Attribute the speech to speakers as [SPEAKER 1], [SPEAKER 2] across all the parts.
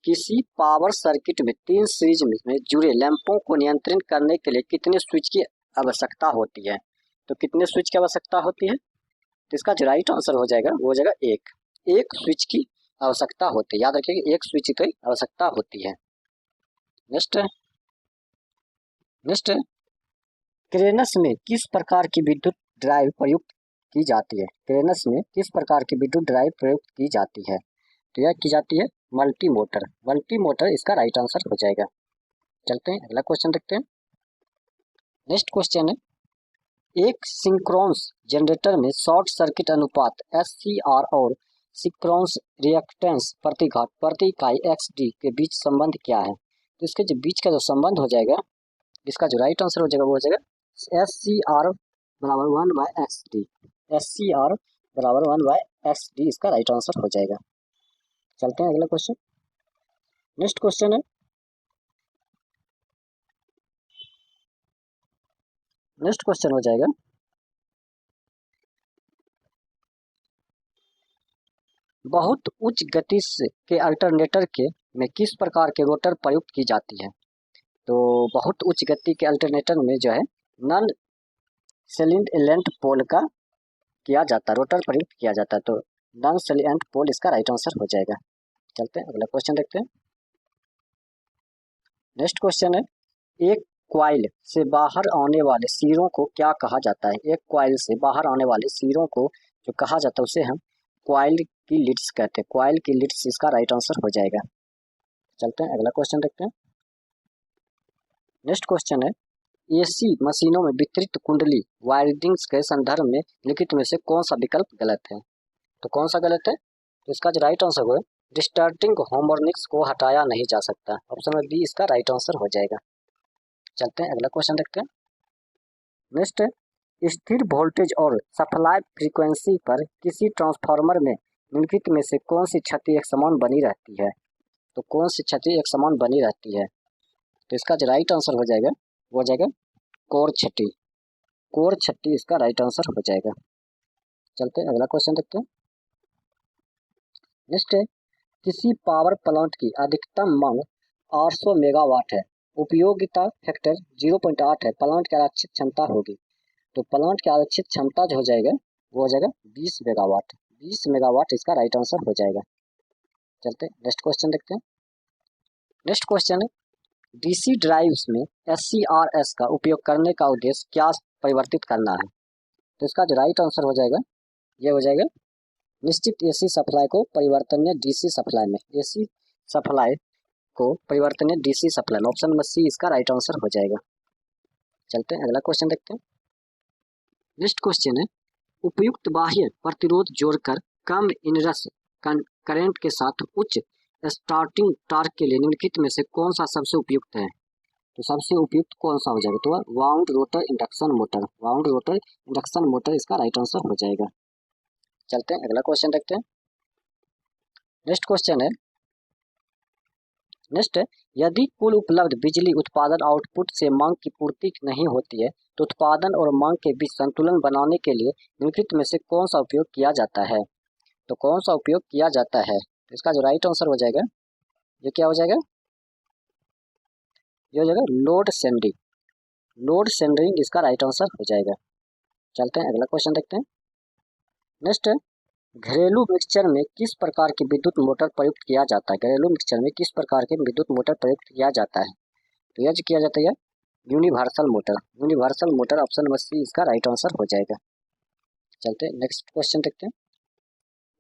[SPEAKER 1] किसी power circuit में 3 series में जुड़े लैंपों को नियंत्रित करने के लिए कितने स्विच की आवश्यकता होती है? तो कितने स्विच की आवश्यकता होती है? तो इसका जो राइट आंसर हो जाएगा वो हो जाएगा एक स्विच की आवश्यकता होती है। याद रखिएगा, एक स्विच की आवश्यकता होती है। नेक्स्ट क्रेनस में किस प्रकार की विद्युत ड्राइव प्रयुक्त की जाती है? क्रेनस में किस प्रकार की विद्युत ड्राइव प्रयुक्त की जाती है? तो यह की जाती है मल्टी मोटर इसका राइट आंसर हो जाएगा। चलते हैं अगला क्वेश्चन देखते हैं। नेक्स्ट क्वेश्चन है, एक सिंक्रोनस जनरेटर में शॉर्ट सर्किट अनुपात SCR और सिंक्रोनस रिएक्टेंस प्रतिघात प्रति इकाई XD के बीच संबंध क्या है? तो इसके जो बीच का जो संबंध हो जाएगा, इसका जो राइट आंसर हो जाएगा वो हो जाएगा SCR बराबर 1/XD। SCR बराबर 1/XD इसका राइट आंसर हो जाएगा। चलते हैं अगला क्वेश्चन। नेक्स्ट क्वेश्चन है, नेक्स्ट क्वेश्चन हो जाएगा, बहुत उच्च गति के अल्टरनेटर के में किस प्रकार के रोटर प्रयुक्त की जाती है? तो बहुत उच्च गति के अल्टरनेटर में जो है नॉन सैलिएंट पोल का किया जाता है, रोटर प्रयुक्त किया जाता है। तो नॉन सैलिएंट पोल इसका राइट आंसर हो जाएगा। चलते हैं अगला क्वेश्चन देखते हैं। नेक्स्ट क्वेश्चन है, एक क्वाइल से बाहर आने वाले सिरों को क्या कहा जाता है? एक क्वाइल से बाहर आने वाले सिरों को जो कहा जाता है उसे हम क्वाइल की लीड्स कहते हैं। क्वाइल की लीड्स इसका राइट आंसर हो जाएगा। चलते हैं अगला क्वेश्चन देखते हैं। नेक्स्ट क्वेश्चन है, AC मशीनों में वितरित कुंडली वायरिंग्स के संदर्भ में लिखित में से कौन सा विकल्प गलत है? तो कौन सा गलत है? तो इसका जो राइट आंसर है, डिस्टार्टिंग हार्मोनिक्स को हटाया नहीं जा सकता। ऑप्शन में बी इसका राइट आंसर हो जाएगा। चलते हैं अगला क्वेश्चन देखते हैं। नेक्स्ट है, स्थिर वोल्टेज और सप्लाई फ्रीक्वेंसी पर किसी ट्रांसफार्मर में निम्नलिखित में से कौन सी क्षति एक समान बनी रहती है? तो कौन सी क्षति एक समान बनी रहती है? तो इसका जो राइट आंसर हो जाएगा वो हो जाएगा कोर क्षति इसका राइट आंसर हो जाएगा। चलते हैं अगला क्वेश्चन देखते हैं। नेक्स्ट है, किसी पावर प्लांट की अधिकतम मांग 800 मेगावाट है, उपयोगिता फैक्टर 0.8 है, प्लांट की आरक्षित क्षमता होगी। तो प्लांट की आरक्षित क्षमता जो हो जाएगा वो हो जाएगा 20 मेगावाट। 20 मेगावाट इसका राइट आंसर हो जाएगा। चलते नेक्स्ट क्वेश्चन देखते हैं। नेक्स्ट क्वेश्चन है, DC ड्राइव्स में SCRS का उपयोग करने का उद्देश्य क्या परिवर्तित करना है? तो इसका जो राइट आंसर हो जाएगा ये हो जाएगा निश्चित AC सप्लाई को परिवर्तनीय DC सप्लाई में, AC सप्लाई को परिवर्तनीय DC सप्लाई में। ऑप्शन नंबर C इसका राइट आंसर हो जाएगा। चलते हैं अगला क्वेश्चन देखते हैं। नेक्स्ट क्वेश्चन है, उपयुक्त बाह्य प्रतिरोध जोड़कर कम इनरस करंट के साथ उच्च स्टार्टिंग टॉर्क के लिए निम्नलिखित में से कौन सा सबसे उपयुक्त है? तो सबसे उपयुक्त कौन सा हो जाएगा? तो wound rotor induction motor. Wound rotor induction motor इसका राइट आंसर हो जाएगा। चलते हैं अगला क्वेश्चन देखते हैं। नेक्स्ट क्वेश्चन है, नेक्स्ट है, यदि कुल उपलब्ध बिजली उत्पादन आउटपुट से मांग की पूर्ति नहीं होती है तो उत्पादन और मांग के बीच संतुलन बनाने के लिए निम्नलिखित में से कौन सा उपयोग किया जाता है? तो कौन सा उपयोग किया जाता है? तो इसका जो राइट आंसर हो जाएगा ये क्या हो जाएगा? ये हो जाएगा लोड शेडिंग। लोड शेडिंग इसका राइट आंसर हो जाएगा। चलते हैं अगला क्वेश्चन देखते हैं। नेक्स्ट है, घरेलू मिक्सचर में किस प्रकार की विद्युत मोटर प्रयुक्त किया जाता है? घरेलू मिक्सचर में किस प्रकार के विद्युत मोटर प्रयुक्त किया जाता है? तो यह किया जाता है universal motor. Universal motor option number C इसका राइट आंसर हो जाएगा। चलते हैं नेक्स्ट क्वेश्चन देखते हैं।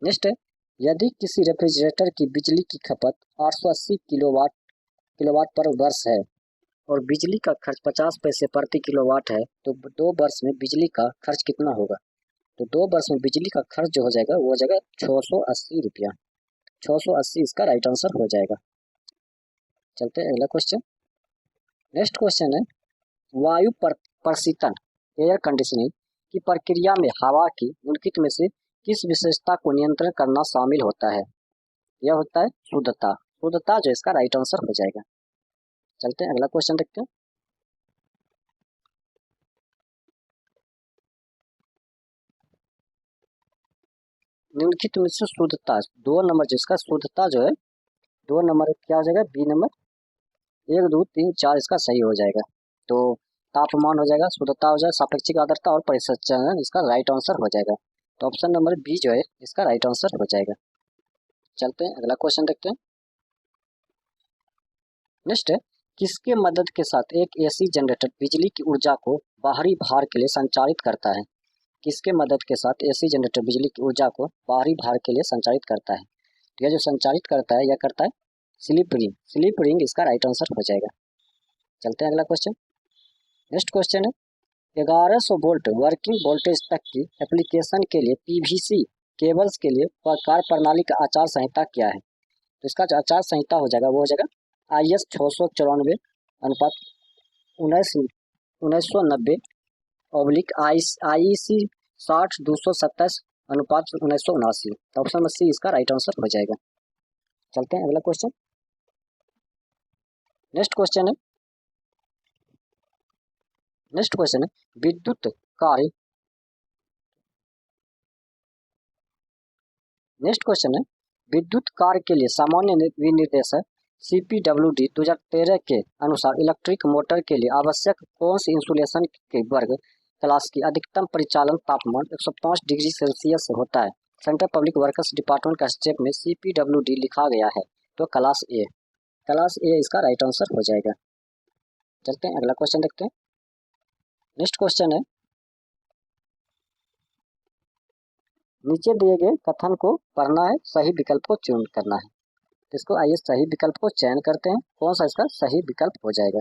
[SPEAKER 1] नेक्स्ट है, यदि किसी रेफ्रिजरेटर की बिजली की खपत 880 किलोवाट पर वर्ष है और बिजली का खर्च 50 पैसे प्रति किलोवाट है तो 2 वर्ष में बिजली का खर्च कितना होगा? तो 2 वर्ष में बिजली का खर्च जो हो जाएगा वो हो जाएगा 680 रुपया। 680 इसका राइट आंसर हो जाएगा। चलते हैं अगला क्वेश्चन। नेक्स्ट क्वेश्चन है, वायु प्रशीतन एयर कंडीशनिंग की प्रक्रिया में हवा की निम्नलिखित में से किस विशेषता को नियंत्रण करना शामिल होता है? यह होता है शुद्धता। शुद्धता जो इसका राइट आंसर हो जाएगा। चलते हैं अगला क्वेश्चन देखते हैं। निम्नलिखित में से शुद्धता 2 नंबर जिसका शुद्धता जो है 2 नंबर क्या हो जाएगा, बी नंबर, 1 2 3 4 इसका सही हो जाएगा। तो तापमान हो जाएगा, शुद्धता हो जाएगा, सापेक्षिक आर्द्रता और परिसंचरण इसका राइट आंसर हो जाएगा। तो ऑप्शन नंबर बी जो है इसका राइट आंसर हो जाएगा। चलते हैं अगला क्वेश्चन देखते हैं। नेक्स्ट है, किसके मदद के साथ एक एसी जनरेटर बिजली की ऊर्जा को बाहरी भार के लिए संचारित करता है? किसके मदद के साथ एसी जनरेटर बिजली की ऊर्जा को बाहरी भार के लिए संचारित करता है? तो यह जो संचारित करता है यह करता है स्लिप रिंग। स्लिप रिंग इसका राइट आंसर हो जाएगा। चलते हैं अगला क्वेश्चन। नेक्स्ट क्वेश्चन है, 1100 वोल्ट वर्किंग वोल्टेज तक की एप्लीकेशन के लिए पीवीसी केबल्स के लिए कार्य प्रणाली का आचार संहिता क्या है? तो इसका जो आचार संहिता हो जाएगा वो हो जाएगा IS 694 अनुपात 1990 IEC 60-227 अनुपात 1979। तो ऑप्शन नंबर सी इसका राइट आंसर हो जाएगा। चलते हैं अगला क्वेश्चन। नेक्स्ट क्वेश्चन है, विद्युत कार्य। नेक्स्ट क्वेश्चन है, विद्युत कार्य के लिए सामान्य विनिर्देश CPWD 2013 के अनुसार इलेक्ट्रिक मोटर के लिए आवश्यक कौन सी इंसुलेशन के वर्ग क्लास की अधिकतम परिचालन तापमान 105 डिग्री सेल्सियस होता है? सेंट्रल पब्लिक वर्कर्स डिपार्टमेंट का स्टेप में CPWD लिखा गया है, तो क्लास ए। क्लास ए इसका राइट आंसर हो जाएगा। चलते हैं अगला क्वेश्चन देखते हैं। नेक्स्ट क्वेश्चन है, नीचे दिए गए कथन को पढ़ना है, सही विकल्प को चुन करना है। तो इसको आइए सही विकल्प को चयन करते हैं, कौन सा इसका सही विकल्प हो जाएगा।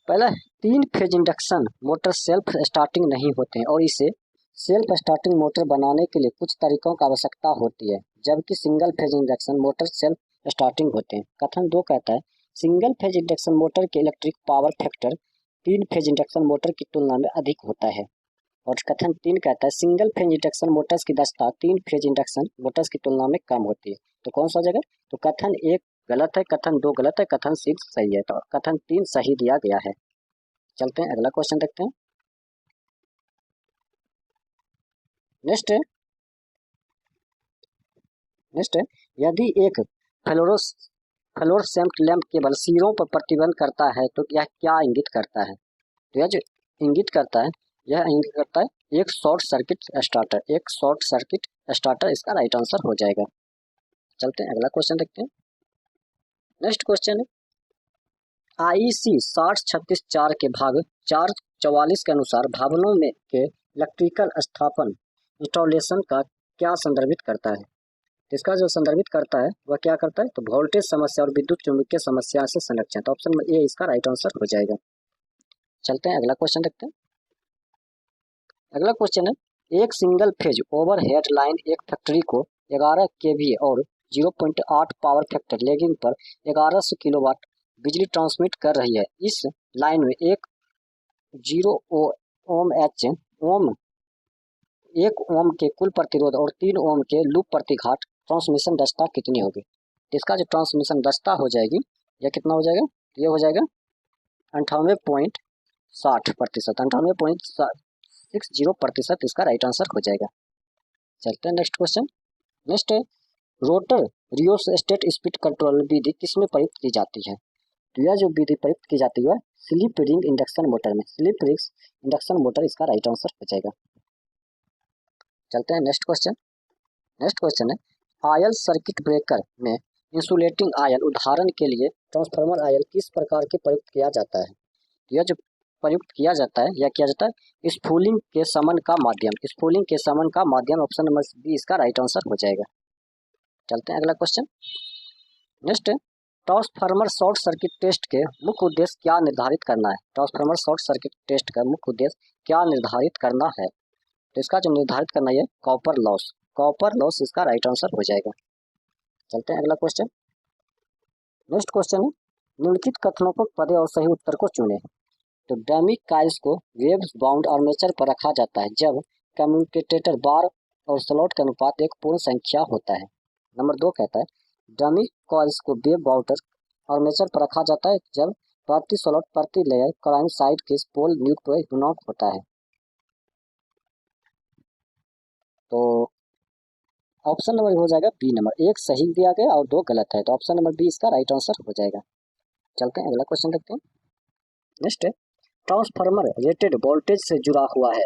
[SPEAKER 1] पहला, 3 phase induction motor self starting नहीं होते हैं और इसे सेल्फ स्टार्टिंग मोटर बनाने के लिए कुछ तरीकों की आवश्यकता होती है, जबकि single phase induction motor self starting होते हैं। कथन 2 कहता है, सिंगल फेज इंडक्शन मोटर के electric power factor 3 phase induction motor की तुलना में अधिक होता है। और कथन 3 कहता है, सिंगल फेज इंडक्शन मोटर्स की दक्षता 3 फेज इंडक्शन मोटर्स की तुलना में कम होती है। तो कौन सा हो जाएगा? तो कथन 1 गलत है, कथन 2 गलत है, कथन 6 सही है। तो कथन 3 सही दिया गया है। चलते हैं अगला क्वेश्चन देखते हैं। नेक्स्ट है, यदि एक फ्लोरोसेंट लैंप केवल सिरों पर प्रतिबंध करता है तो यह क्या इंगित करता है? तो यह जो इंगित करता है यह इंगित करता है एक शॉर्ट सर्किट स्टार्टर। एक शॉर्ट सर्किट स्टार्टर इसका राइट आंसर हो जाएगा। चलते हैं अगला क्वेश्चन देखते हैं। नेक्स्ट क्वेश्चन है, IEC 6036 के भाग 444 के अनुसार भवनों में के इलेक्ट्रिकल स्थापन इंस्टॉलेशन का क्या संदर्भित करता है? इसका जो संदर्भित करता है वह क्या करता है? तो वोल्टेज समस्या और विद्युत चुंबकीय समस्या से संरक्षण। तो ऑप्शन नंबर ए इसका राइट आंसर हो जाएगा। चलते हैं अगला क्वेश्चन देखते हैं। अगला क्वेश्चन है, एक सिंगल फेज ओवरहेड लाइन एक फैक्ट्री को 11 kVA और 0.8 पावर फैक्टर लैगिंग पर 1100 किलोवाट बिजली ट्रांसमिट कर रही है। इस लाइन में एक 1 ओम के कुल प्रतिरोध और 3 ओम के लूप प्रतिघात ट्रांसमिशन दक्षता कितनी होगी? इसका जो ट्रांसमिशन दक्षता हो जाएगी यह कितना हो जाएगा? ये हो जाएगा 98.60%, 98.60% इसका राइट आंसर हो जाएगा। चलते हैं नेक्स्ट क्वेश्चन। नेक्स्ट है, रोटर रियोस्टेट स्पीड कंट्रोल विधि किसमें प्रयुक्त की जाती है? तो यह जो विधि प्रयुक्त की जाती है स्लिप रिंग इंडक्शन मोटर में। स्लिप रिंग इंडक्शन मोटर इसका राइट आंसर हो जाएगा। चलते हैं नेक्स्ट क्वेश्चन। नेक्स्ट क्वेश्चन है, आयल सर्किट ब्रेकर में इंसुलेटिंग आयल उदाहरण के लिए ट्रांसफार्मर आयल किस प्रकार के प्रयुक्त किया जाता है? यह जो प्रयुक्त किया जाता है यह किया जाता है स्पूलिंग के समन का माध्यम। स्पूलिंग के समन का माध्यम ऑप्शन नंबर बी इसका राइट आंसर हो जाएगा। चलते हैं अगला question. Next, transformer short circuit test के मुख्य उद्देश्य क्या निर्धारित करना है? ट्रांसफार्मर शॉर्ट सर्किट टेस्ट का मुख्य उद्देश्य क्या निर्धारित करना है? तो इसका जो निर्धारित करना है कॉपर लॉस। कॉपर लॉस इसका राइट आंसर हो जाएगा। चलते हैं अगला क्वेश्चन। नेक्स्ट क्वेश्चन है, निम्नलिखित कथनों को पढ़ें और सही उत्तर को चुनें। तो डमी कॉइल्स को वेव्स बाउंड आर्मेचर पर रखा जाता है जब कम्यूटेटर बार और स्लॉट का अनुपात एक पूर्ण संख्या होता है। नंबर 2 कहता है, डमी कॉइल्स को वेव बाउंड आर्मेचर पर रखा जाता है जब प्रति स्लॉट प्रति लेयर क्लाइंट साइड के पोल न्यूक्लियर गुणक होता है। तो ऑप्शन नंबर हो जाएगा बी नंबर, एक सही दिया गया और दो गलत है, तो ऑप्शन नंबर बी इसका राइट आंसर हो जाएगा। चलते हैं अगला क्वेश्चन देखते हैं। नेक्स्ट है, ट्रांसफार्मर रेटेड वोल्टेज से जुड़ा हुआ है,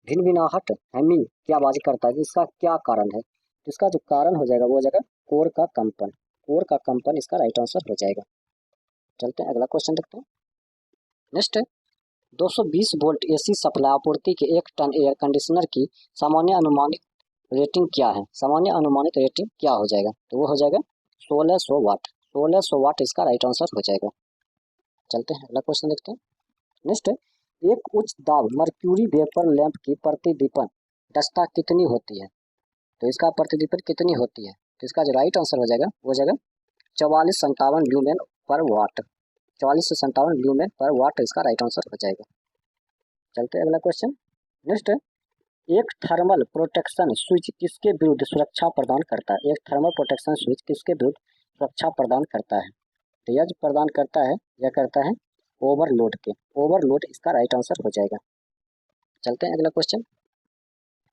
[SPEAKER 1] भिनभिनाहट हैमिंग की आवाज करता है, इसका क्या कारण है? तो इसका जो कारण हो जाएगा वो हो जाएगा कोर का कंपन, कोर का कंपन इसका राइट आंसर हो जाएगा। चलते हैं अगला क्वेश्चन देखते हैं। नेक्स्ट है, 220 वोल्ट एसी सप्लाई आपूर्ति के 1 टन एयर कंडीशनर की सामान्य अनुमानित रेटिंग क्या है? सामान्य अनुमानित रेटिंग क्या हो जाएगा? तो वो हो जाएगा 1600 वाट, 1600 वाट इसका राइट आंसर हो जाएगा। चलते हैं अगला क्वेश्चन देखते हैं। नेक्स्ट है, एक उच्च दाब मर्क्यूरी वेपर लैंप की प्रतिदीपन दक्षता कितनी होती है? तो इसका प्रतिदीपन कितनी होती है? तो इसका जो राइट आंसर हो जाएगा वो हो जाएगा 4457 ल्यूमेन पर वाट, 44 से 57 ल्यूमेन पर वाट इसका राइट आंसर हो जाएगा। चलते हैं अगला क्वेश्चन। नेक्स्ट है, एक थर्मल प्रोटेक्शन स्विच किसके विरुद्ध सुरक्षा प्रदान करता है? एक थर्मल प्रोटेक्शन स्विच किसके विरुद्ध सुरक्षा प्रदान करता है? तो यह जो प्रदान करता है यह करता है ओवरलोड के, ओवरलोड इसका राइट आंसर हो जाएगा। चलते हैं अगला क्वेश्चन।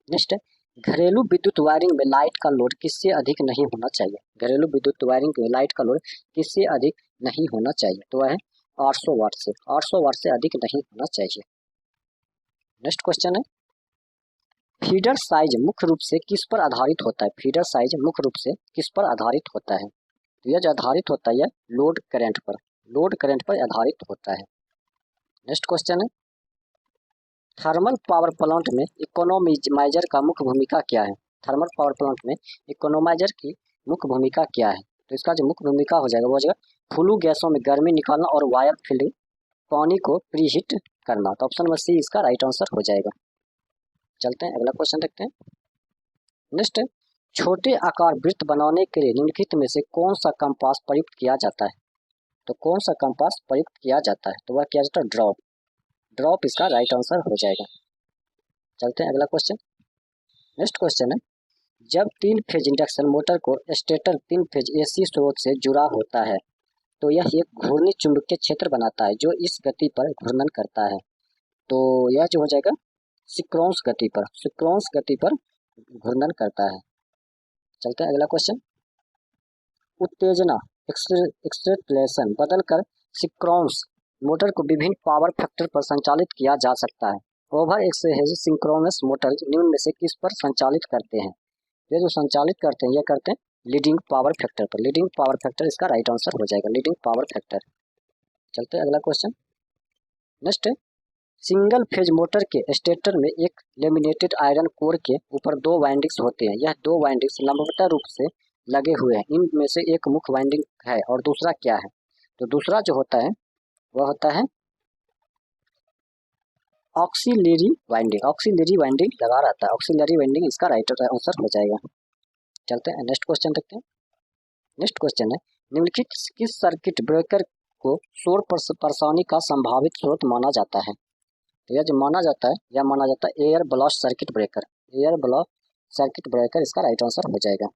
[SPEAKER 1] नेक्स्ट है, घरेलू विद्युत वायरिंग में लाइट का लोड किससे अधिक नहीं होना चाहिए? घरेलू विद्युत वायरिंग में लाइट का लोड किससे अधिक नहीं होना चाहिए? तो वह है 800 वाट से, 800 वाट से अधिक नहीं होना चाहिए। नेक्स्ट क्वेश्चन है, फीडर साइज मुख्य रूप से किस पर आधारित होता है? फीडर साइज मुख्य रूप से किस पर आधारित होता है? तो यह जो आधारित होता है यह लोड करंट पर, लोड करंट पर आधारित होता है। नेक्स्ट क्वेश्चन है, थर्मल पावर प्लांट में इकोनोमाइजर का मुख्य भूमिका क्या है? थर्मल पावर प्लांट में इकोनोमाइजर की मुख्य भूमिका क्या है? तो इसका जो मुख्य भूमिका हो जाएगा वो हो जाएगा फ्लू गैसों में गर्मी निकालना और वायर फील्डिंग पानी को प्रीहीट करना। तो ऑप्शन नंबर सी इसका राइट आंसर हो जाएगा। चलते हैं अगला क्वेश्चन देखते हैं। नेक्स्ट, छोटे आकार वृत्त बनाने के लिए निम्नलिखित में से कौन सा कंपास प्रयुक्त किया जाता है? तो कौन सा कंपास प्रयुक्त किया जाता है? तो वह किया जाता है ड्रॉप, ड्रॉप इसका राइट आंसर हो जाएगा। चलते हैं अगला क्वेश्चन। नेक्स्ट क्वेश्चन है, जब 3 फेज इंडक्शन मोटर को स्टेटर 3 फेज एसी स्रोत से जुड़ा होता है तो यह एक घूर्णी चुंबकीय क्षेत्र बनाता है जो इस गति पर घूर्णन करता है। तो यह जो हो जाएगा सिंक्रोनस गति पर, सिंक्रोनस गति पर घूर्णन करता है। चलते हैं अगला क्वेश्चन। उत्तेजना एक्सलेशन बदलकर सिंक्रोनस मोटर को विभिन्न पावर फैक्टर पर संचालित किया जा सकता है। ओवर एक्सहेज सिंक्रोनस मोटर निम्न में से किस पर संचालित करते हैं? ये जो संचालित करते हैं ये करते हैं लीडिंग पावर फैक्टर पर, लीडिंग पावर फैक्टर इसका राइट आंसर हो जाएगा, लीडिंग पावर फैक्टर। चलते हैं अगला क्वेश्चन। नेक्स्ट है, सिंगल फेज मोटर के स्टेटर में एक लेमिनेटेड आयरन कोर के ऊपर 2 वाइंडिंग्स होते हैं। यह 2 वाइंडिंग्स लंबवत रूप से लगे हुए हैं। इनमें से एक मुख्य वाइंडिंग है और दूसरा क्या है? तो दूसरा जो होता है वह होता है ऑक्सिलरी वाइंडिंग, ऑक्सिलरी वाइंडिंग लगा रहता है, ऑक्सिलरी वाइंडिंग इसका राइट आंसर हो जाएगा। चलते हैं नेक्स्ट क्वेश्चन देखते हैं। नेक्स्ट क्वेश्चन है, निम्नलिखित किस सर्किट ब्रेकर को शोर परेशानी का संभावित स्रोत माना जाता है? तो यह जो माना जाता है यह माना जाता है air blast circuit breaker, air blast circuit breaker इसका राइट आंसर हो जाएगा।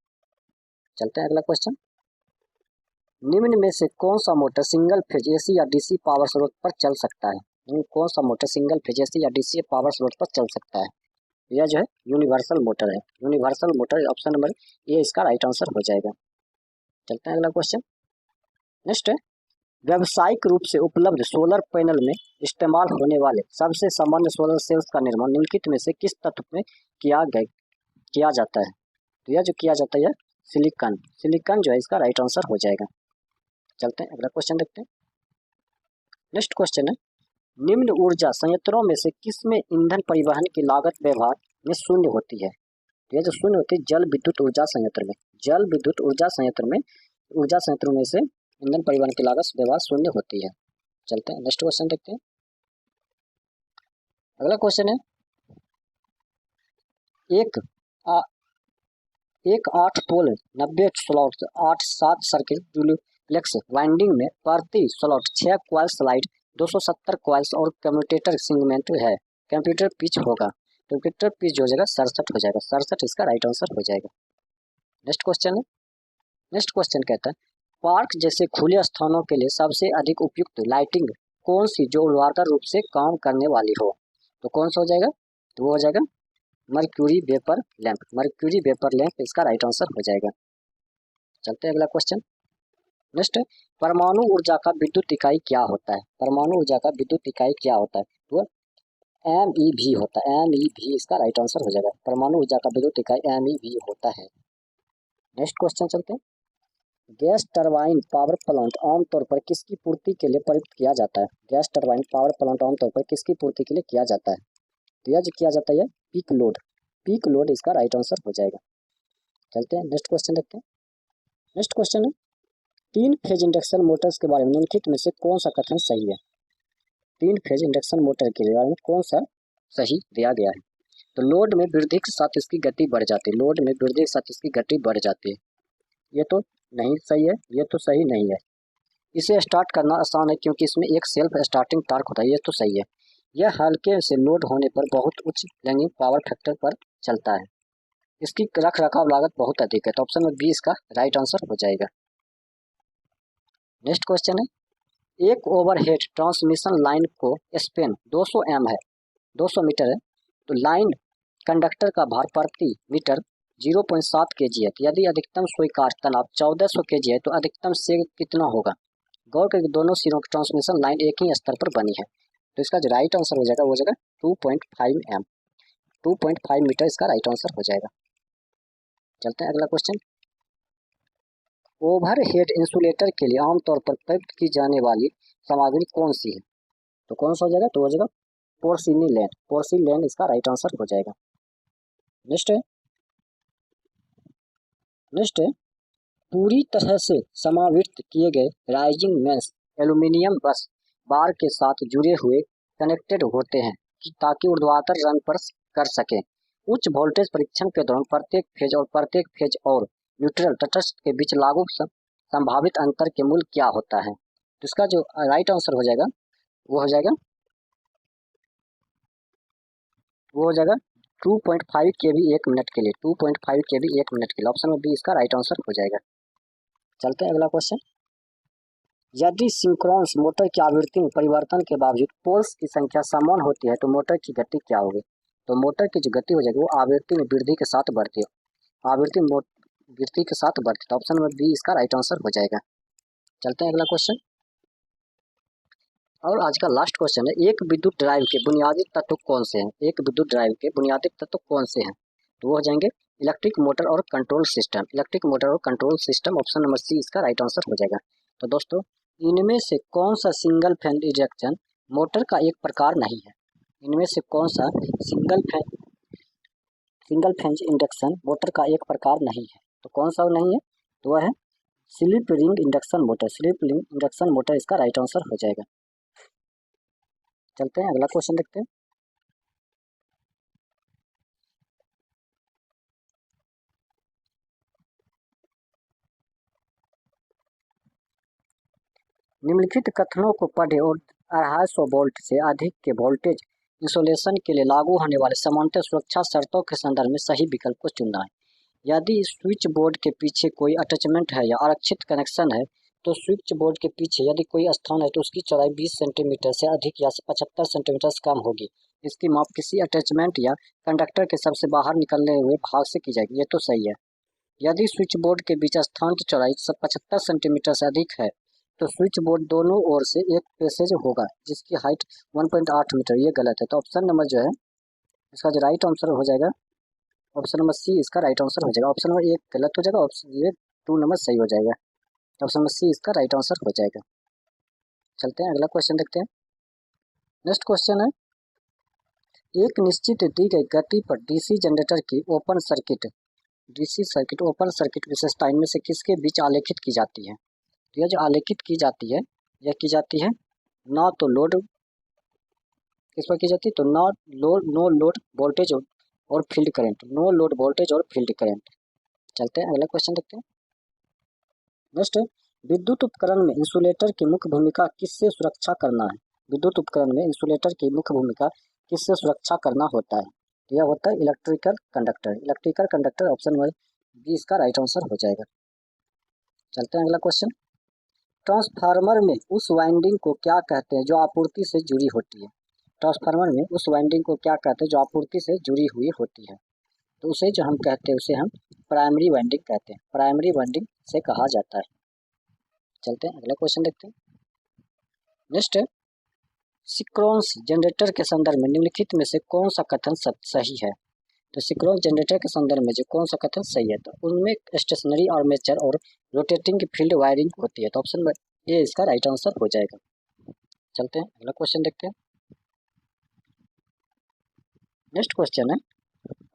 [SPEAKER 1] चलते हैं अगला क्वेश्चन। निम्न में से कौन सा मोटर सिंगल फेज एसी या डीसी पावर स्रोत पर चल सकता है? कौन सा मोटर सिंगल फेज एसी या डीसी पावर स्रोत पर चल सकता है? यह जो है यूनिवर्सल मोटर है, universal motor option number A इसका राइट आंसर हो जाएगा। चलते हैं अगला क्वेश्चन। नेक्स्ट है, व्यावसायिक रूप से उपलब्ध सोलर पैनल में इस्तेमाल होने वाले सबसे सामान्य सोलर सेल्स का निर्माण निम्नलिखित में से किस तत्व में किया जाता है? तो यह जो किया जाता है सिलिकॉन, सिलिकॉन जो है इसका राइट आंसर हो जाएगा। चलते हैं अगला क्वेश्चन देखते हैं। नेक्स्ट क्वेश्चन है, निम्न ऊर्जा संयंत्रों में से किसमें ईंधन परिवहन की लागत व्यवहार में शून्य होती है? यह जो शून्य होती है जल विद्युत ऊर्जा संयंत्र में, जल विद्युत ऊर्जा संयंत्र में, ऊर्जा संयंत्रों में से ईंधन परिवहन की लागत व्यवहार शून्य होती है। चलते हैं नेक्स्ट क्वेश्चन देखते हैं। अगला क्वेश्चन है, एक 8 पोल 90 स्लॉट 8-7 सर्किट डुप्लेक्स वाइंडिंग में प्रति स्लॉट 6 क्वाइल स्लाइड 270 क्वाइल्स और कम्यूटेटर सेगमेंट है। कंप्यूटर पिच होगा, कंप्यूटर पिच जो हो जाएगा 67 हो जाएगा, 67 इसका राइट आंसर हो जाएगा। नेक्स्ट क्वेश्चन है, नेक्स्ट क्वेश्चन कहता है पार्क जैसे खुले स्थानों के लिए सबसे अधिक उपयुक्त लाइटिंग कौन सी जो ऊर्ध्वाधर रूप से काम करने वाली हो? तो कौन सा हो जाएगा? तो वो हो जाएगा mercury vapour lamp, mercury vapour lamp इसका राइट आंसर हो जाएगा। चलते हैं अगला क्वेश्चन। नेक्स्ट, परमाणु ऊर्जा का विद्युत इकाई क्या होता है? परमाणु ऊर्जा का विद्युत इकाई क्या होता है? तो MeV होता है, MeV इसका राइट आंसर हो जाएगा। परमाणु ऊर्जा का विद्युत इकाई MeV होता है। नेक्स्ट क्वेश्चन चलते हैं। गैस टरबाइन पावर प्लांट आमतौर पर किसकी पूर्ति के लिए प्रयुक्त किया जाता है? गैस टरबाइन पावर प्लांट आमतौर पर किसकी पूर्ति के लिए किया जाता है? तो यह जो किया जाता है पीक लोड, पीक लोड इसका राइट आंसर हो जाएगा। चलते हैं नेक्स्ट क्वेश्चन देखते हैं। नेक्स्ट क्वेश्चन है, 3 फेज इंडक्शन मोटर्स के बारे में निम्नलिखित में से कौन सा कथन सही है? 3 फेज इंडक्शन मोटर के बारे में कौन सा सही दिया गया है? तो लोड में वृद्धि के साथ इसकी गति बढ़ जाती है, लोड में वृद्धि के साथ इसकी गति बढ़ जाती है, ये तो नहीं सही है, ये तो सही नहीं है। इसे स्टार्ट करना आसान है क्योंकि इसमें एक सेल्फ स्टार्टिंग टार्क होता है, ये तो सही है। यह हल्के से लोड होने पर बहुत उच्च लैगिंग पावर फैक्टर पर चलता है। इसकी रख रखाव लागत बहुत अधिक है, तो ऑप्शन में बी इसका राइट आंसर हो जाएगा। नेक्स्ट क्वेश्चन है, एक ओवरहेड ट्रांसमिशन लाइन को स्पेन 200 m है, 200 मीटर है, तो लाइन कंडक्टर का भार प्रति मीटर 0.7 kg है। तो यदि अधिकतम स्वीकार्य तनाव 1400 kg है तो अधिकतम से कितना होगा? गौर करके दोनों सिरों की ट्रांसमिशन लाइन एक ही स्तर पर बनी है, तो इसका जो राइट आंसर हो जाएगा वो हो जाएगा 2.5 m, 2.5 मीटर इसका राइट आंसर हो जाएगा। चलते हैं अगला क्वेश्चन। ओवरहेड इंसुलेटर के लिए आमतौर पर प्रयुक्त की जाने वाली सामग्री कौन सी है? तो कौन सा हो जाएगा? तो हो जाएगा पोर्सिलेन, पोर्सिलेन इसका राइट आंसर हो जाएगा। नेक्स्ट है, पूरी तरह से समावृत किए गए राइजिंग मेंस एल्यूमिनियम बस बार के साथ जुड़े हुए कनेक्टेड होते हैं कि ताकि ऊर्ध्वाधर रन पर कर सकें। उच्च वोल्टेज परीक्षण के दौरान प्रत्येक फेज और न्यूट्रल तटस्थ के बीच लागू संभावित अंतर के मूल्य क्या होता है? तो इसका जो राइट आंसर हो जाएगा वो हो जाएगा 2.5 kV 1 मिनट के लिए, 2.5 kV 1 मिनट के लिए, ऑप्शन में बी इसका राइट आंसर हो जाएगा। चलते हैं अगला क्वेश्चन। यदि सिंक्रोनस मोटर की आवृत्ति में परिवर्तन के बावजूद पोल्स की संख्या समान होती है तो मोटर की गति क्या होगी? तो मोटर की जो गति हो जाएगी वो आवृत्ति में वृद्धि के साथ बढ़ती है, आवृत्ति वृद्धि के साथ बढ़ती है, तो ऑप्शन नंबर बी इसका राइट आंसर हो जाएगा। चलते हैं अगला क्वेश्चन। और आज का लास्ट क्वेश्चन है, एक विद्युत ड्राइव के बुनियादी तत्व कौन से हैं? एक विद्युत ड्राइव के बुनियादी तत्व कौन से हैं? तो वो हो जाएंगे इलेक्ट्रिक मोटर और कंट्रोल सिस्टम, इलेक्ट्रिक मोटर और control system, option number C इसका राइट आंसर हो जाएगा। तो दोस्तों, इनमें से कौन सा सिंगल फेज इंडक्शन मोटर का एक प्रकार नहीं है? इनमें से कौन सा सिंगल फेज इंडक्शन मोटर का एक प्रकार नहीं है? तो कौन सा नहीं है? तो वह है slip ring induction motor, slip ring induction motor इसका राइट आंसर हो जाएगा। चलते हैं अगला क्वेश्चन देखते हैं। निम्नलिखित कथनों को पढ़े और 250 वोल्ट से अधिक के वोल्टेज इंसुलेशन के लिए लागू होने वाले समानांतर सुरक्षा शर्तों के संदर्भ में सही विकल्प को चुनना है। यदि स्विच बोर्ड के पीछे कोई अटैचमेंट है या आरक्षित कनेक्शन है तो स्विच बोर्ड के पीछे यदि कोई स्थान है तो उसकी चौड़ाई 20 सेंटीमीटर से अधिक या 75 सेंटीमीटर से कम होगी। इसकी माप किसी अटैचमेंट या कंडक्टर के सबसे बाहर निकलने हुए भाग से की जाएगी, ये तो सही है। यदि स्विच बोर्ड के बीच स्थान की चौड़ाई 75 सेंटीमीटर से अधिक है तो स्विच बोर्ड दोनों ओर से एक पैसेज होगा जिसकी हाइट 1.8 मीटर, ये गलत है। तो ऑप्शन नंबर जो है इसका जो राइट आंसर हो जाएगा ऑप्शन नंबर सी इसका राइट आंसर हो जाएगा। ऑप्शन नंबर एक गलत हो जाएगा, ऑप्शन ये 2 नंबर सही हो जाएगा, ऑप्शन नंबर सी इसका राइट आंसर हो जाएगा। चलते हैं अगला क्वेश्चन देखते हैं। नेक्स्ट क्वेश्चन है, एक निश्चित दी गई गति पर डीसी जनरेटर की ओपन सर्किट विशेषता इनमें से किसके बीच आलेखित की जाती है? तो यह जो आलेखित की जाती है यह की जाती है ना तो लोड किस पर की जाती है, तो नो लोड वोल्टेज और field current, no load voltage और फील्ड करंट। चलते हैं अगला क्वेश्चन देखते हैं। नेक्स्ट है, विद्युत उपकरण में इंसुलेटर की मुख्य भूमिका किससे सुरक्षा करना है? विद्युत उपकरण में इंसुलेटर की मुख्य भूमिका किससे सुरक्षा करना होता है? तो यह होता है electrical conductor, electrical conductor, option number B इसका राइट आंसर हो जाएगा। चलते हैं अगला क्वेश्चन। ट्रांसफार्मर में उस वाइंडिंग को क्या कहते हैं जो आपूर्ति से जुड़ी होती है? ट्रांसफार्मर में उस वाइंडिंग को क्या कहते हैं जो आपूर्ति से जुड़ी हुई होती है, तो उसे जो हम कहते हैं उसे हम प्राइमरी वाइंडिंग कहते हैं, प्राइमरी वाइंडिंग से कहा जाता है। चलते हैं अगला क्वेश्चन देखते हैं। नेक्स्ट है सिंक्रोनस जनरेटर के संदर्भ में निम्नलिखित में से कौन सा कथन सही है। तो सिंक्रोनस जनरेटर के संदर्भ में जो कौन सा कथन सही है, तो उनमें स्टेशनरी आर्मेचर और रोटेटिंग फील्ड वायरिंग होती है, तो ऑप्शन ए इसका राइट आंसर हो जाएगा। चलते हैं अगला क्वेश्चन देखते हैं। नेक्स्ट क्वेश्चन है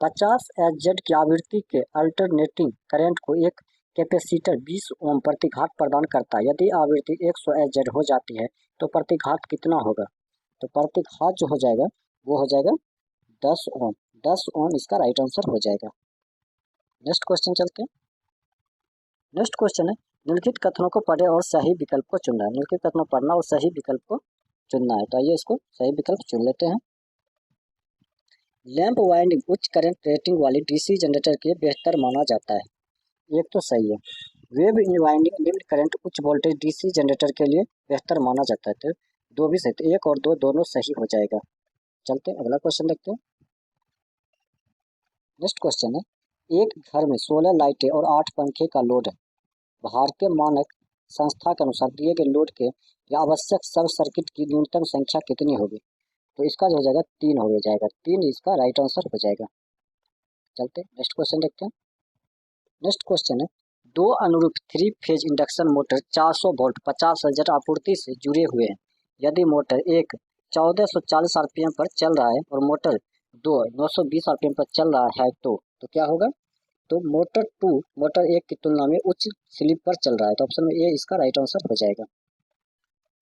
[SPEAKER 1] 50 एच की आवृत्ति के अल्टरनेटिंग करंट को एक कैपेसिटर 20 ओम प्रतिघात प्रदान करता है। यदि आवृत्ति 100 एच हो जाती है तो प्रतिघात कितना होगा। तो प्रतिघात जो हो जाएगा वो हो जाएगा 10 ओम, 10 ओम इसका राइट आंसर हो जाएगा। नेक्स्ट क्वेश्चन चलते हैं। नेक्स्ट क्वेश्चन है निम्नलिखित कथनों को पढ़े और सही विकल्प को चुनना है। निम्नलिखित कथनों पढ़ना और सही विकल्प को चुनना है, तो आइए इसको सही विकल्प चुन लेते हैं। लैंप वाइंडिंग उच्च करंट रेटिंग वाली डीसी जनरेटर के बेहतर माना जाता है, एक तो सही है। वेव वाइंडिंग निम्न करंट उच्च वोल्टेज डीसी जनरेटर के लिए बेहतर माना जाता है, तो दो भी सही, तो एक और दो दोनों सही हो जाएगा। चलते हैं अगला क्वेश्चन देखते हैं। नेक्स्ट क्वेश्चन है एक घर में 16 लाइटें और 8 पंखे का लोड है। भारतीय मानक संस्था के अनुसार दिए गए लोड के या आवश्यक सब सर्किट की न्यूनतम संख्या कितनी होगी। तो इसका जो हो जाएगा 3 हो जाएगा, 3 इसका राइट आंसर हो जाएगा। चलते हैं नेक्स्ट क्वेश्चन देखते हैं। नेक्स्ट क्वेश्चन है दो अनुरूप 3 phase induction motor 400 volt 50 hertz आपूर्ति से जुड़े हुए हैं। यदि मोटर एक 1440 आरपीएम पर चल रहा है और मोटर 2 920 आरपीएम पर चल रहा है तो क्या होगा। तो मोटर 2 मोटर 1 की तुलना में उच्च स्लिप पर चल रहा है, तो ऑप्शन ए इसका राइट आंसर हो जाएगा।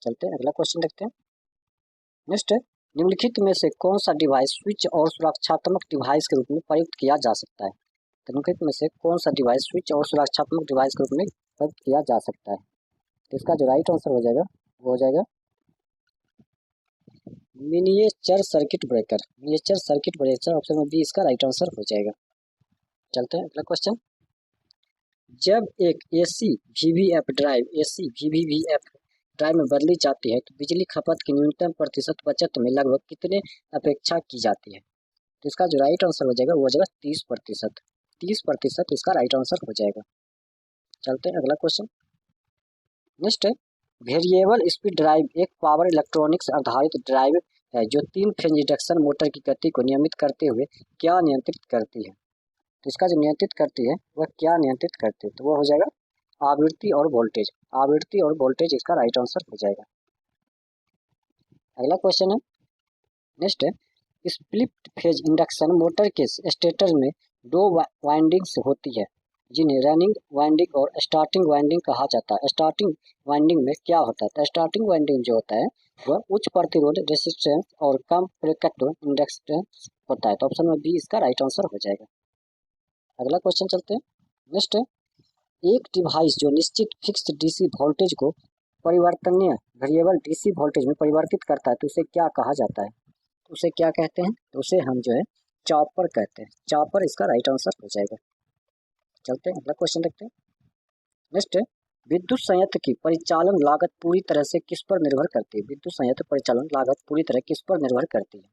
[SPEAKER 1] चलते हैं अगला क्वेश्चन देखते हैं। नेक्स्ट है निम्नलिखित में से कौन सा डिवाइस स्विच और सुरक्षात्मक डिवाइस के रूप में प्रयुक्त किया जा सकता है। निम्नलिखित में से कौन सा डिवाइस स्विच और सुरक्षात्मक डिवाइस के रूप में प्रयुक्त किया जा सकता है। तो इसका जो राइट आंसर हो जाएगा वो हो जाएगा miniature circuit breaker, miniature circuit breaker, option B इसका राइट आंसर हो जाएगा। चलते हैं अगला क्वेश्चन। जब एक एसी वीवीएफ ड्राइव में बदली जाती है तो बिजली खपत की न्यूनतम प्रतिशत बचत में लगभग कितने अपेक्षा की जाती है। तो इसका जो राइट आंसर हो जाएगा वो हो जाएगा 30%, 30% इसका राइट आंसर हो जाएगा। चलते हैं अगला क्वेश्चन। नेक्स्ट है वेरिएबल स्पीड ड्राइव एक पावर इलेक्ट्रॉनिक्स आधारित ड्राइव है जो 3 फेज इंडक्शन मोटर की गति को नियमित करते हुए क्या नियंत्रित करती है। तो इसका जो नियंत्रित करती है वह क्या नियंत्रित करती है, तो वो हो जाएगा आवृत्ति और वोल्टेज, आवृत्ति और वोल्टेज इसका राइट आंसर हो जाएगा। अगला क्वेश्चन है नेक्स्ट है स्प्लिट फेज इंडक्शन मोटर के स्टेटर में 2 वाइंडिंग्स होती है जिन्हें रनिंग वाइंडिंग और स्टार्टिंग वाइंडिंग कहा जाता है। स्टार्टिंग वाइंडिंग में क्या होता है, तो स्टार्टिंग वाइंडिंग जो होता है वह उच्च प्रतिरोध रेसिस्टेंस और कम प्रेकट इंडक्टेंस होता है, तो ऑप्शन में बी इसका राइट आंसर हो जाएगा। अगला क्वेश्चन चलते हैं। नेक्स्ट है एक डिवाइस जो निश्चित फिक्स्ड डीसी वोल्टेज को परिवर्तनीय वेरिएबल डीसी वोल्टेज में परिवर्तित करता है तो उसे क्या कहा जाता है। उसे क्या कहते हैं, तो उसे हम जो है चॉपर कहते हैं, चॉपर इसका राइट आंसर हो जाएगा। चलते हैं अगला क्वेश्चन देखते हैं। नेक्स्ट है विद्युत संयंत्र की परिचालन लागत पूरी तरह से किस पर निर्भर करती है। विद्युत संयंत्र परिचालन लागत पूरी तरह किस पर निर्भर करती है,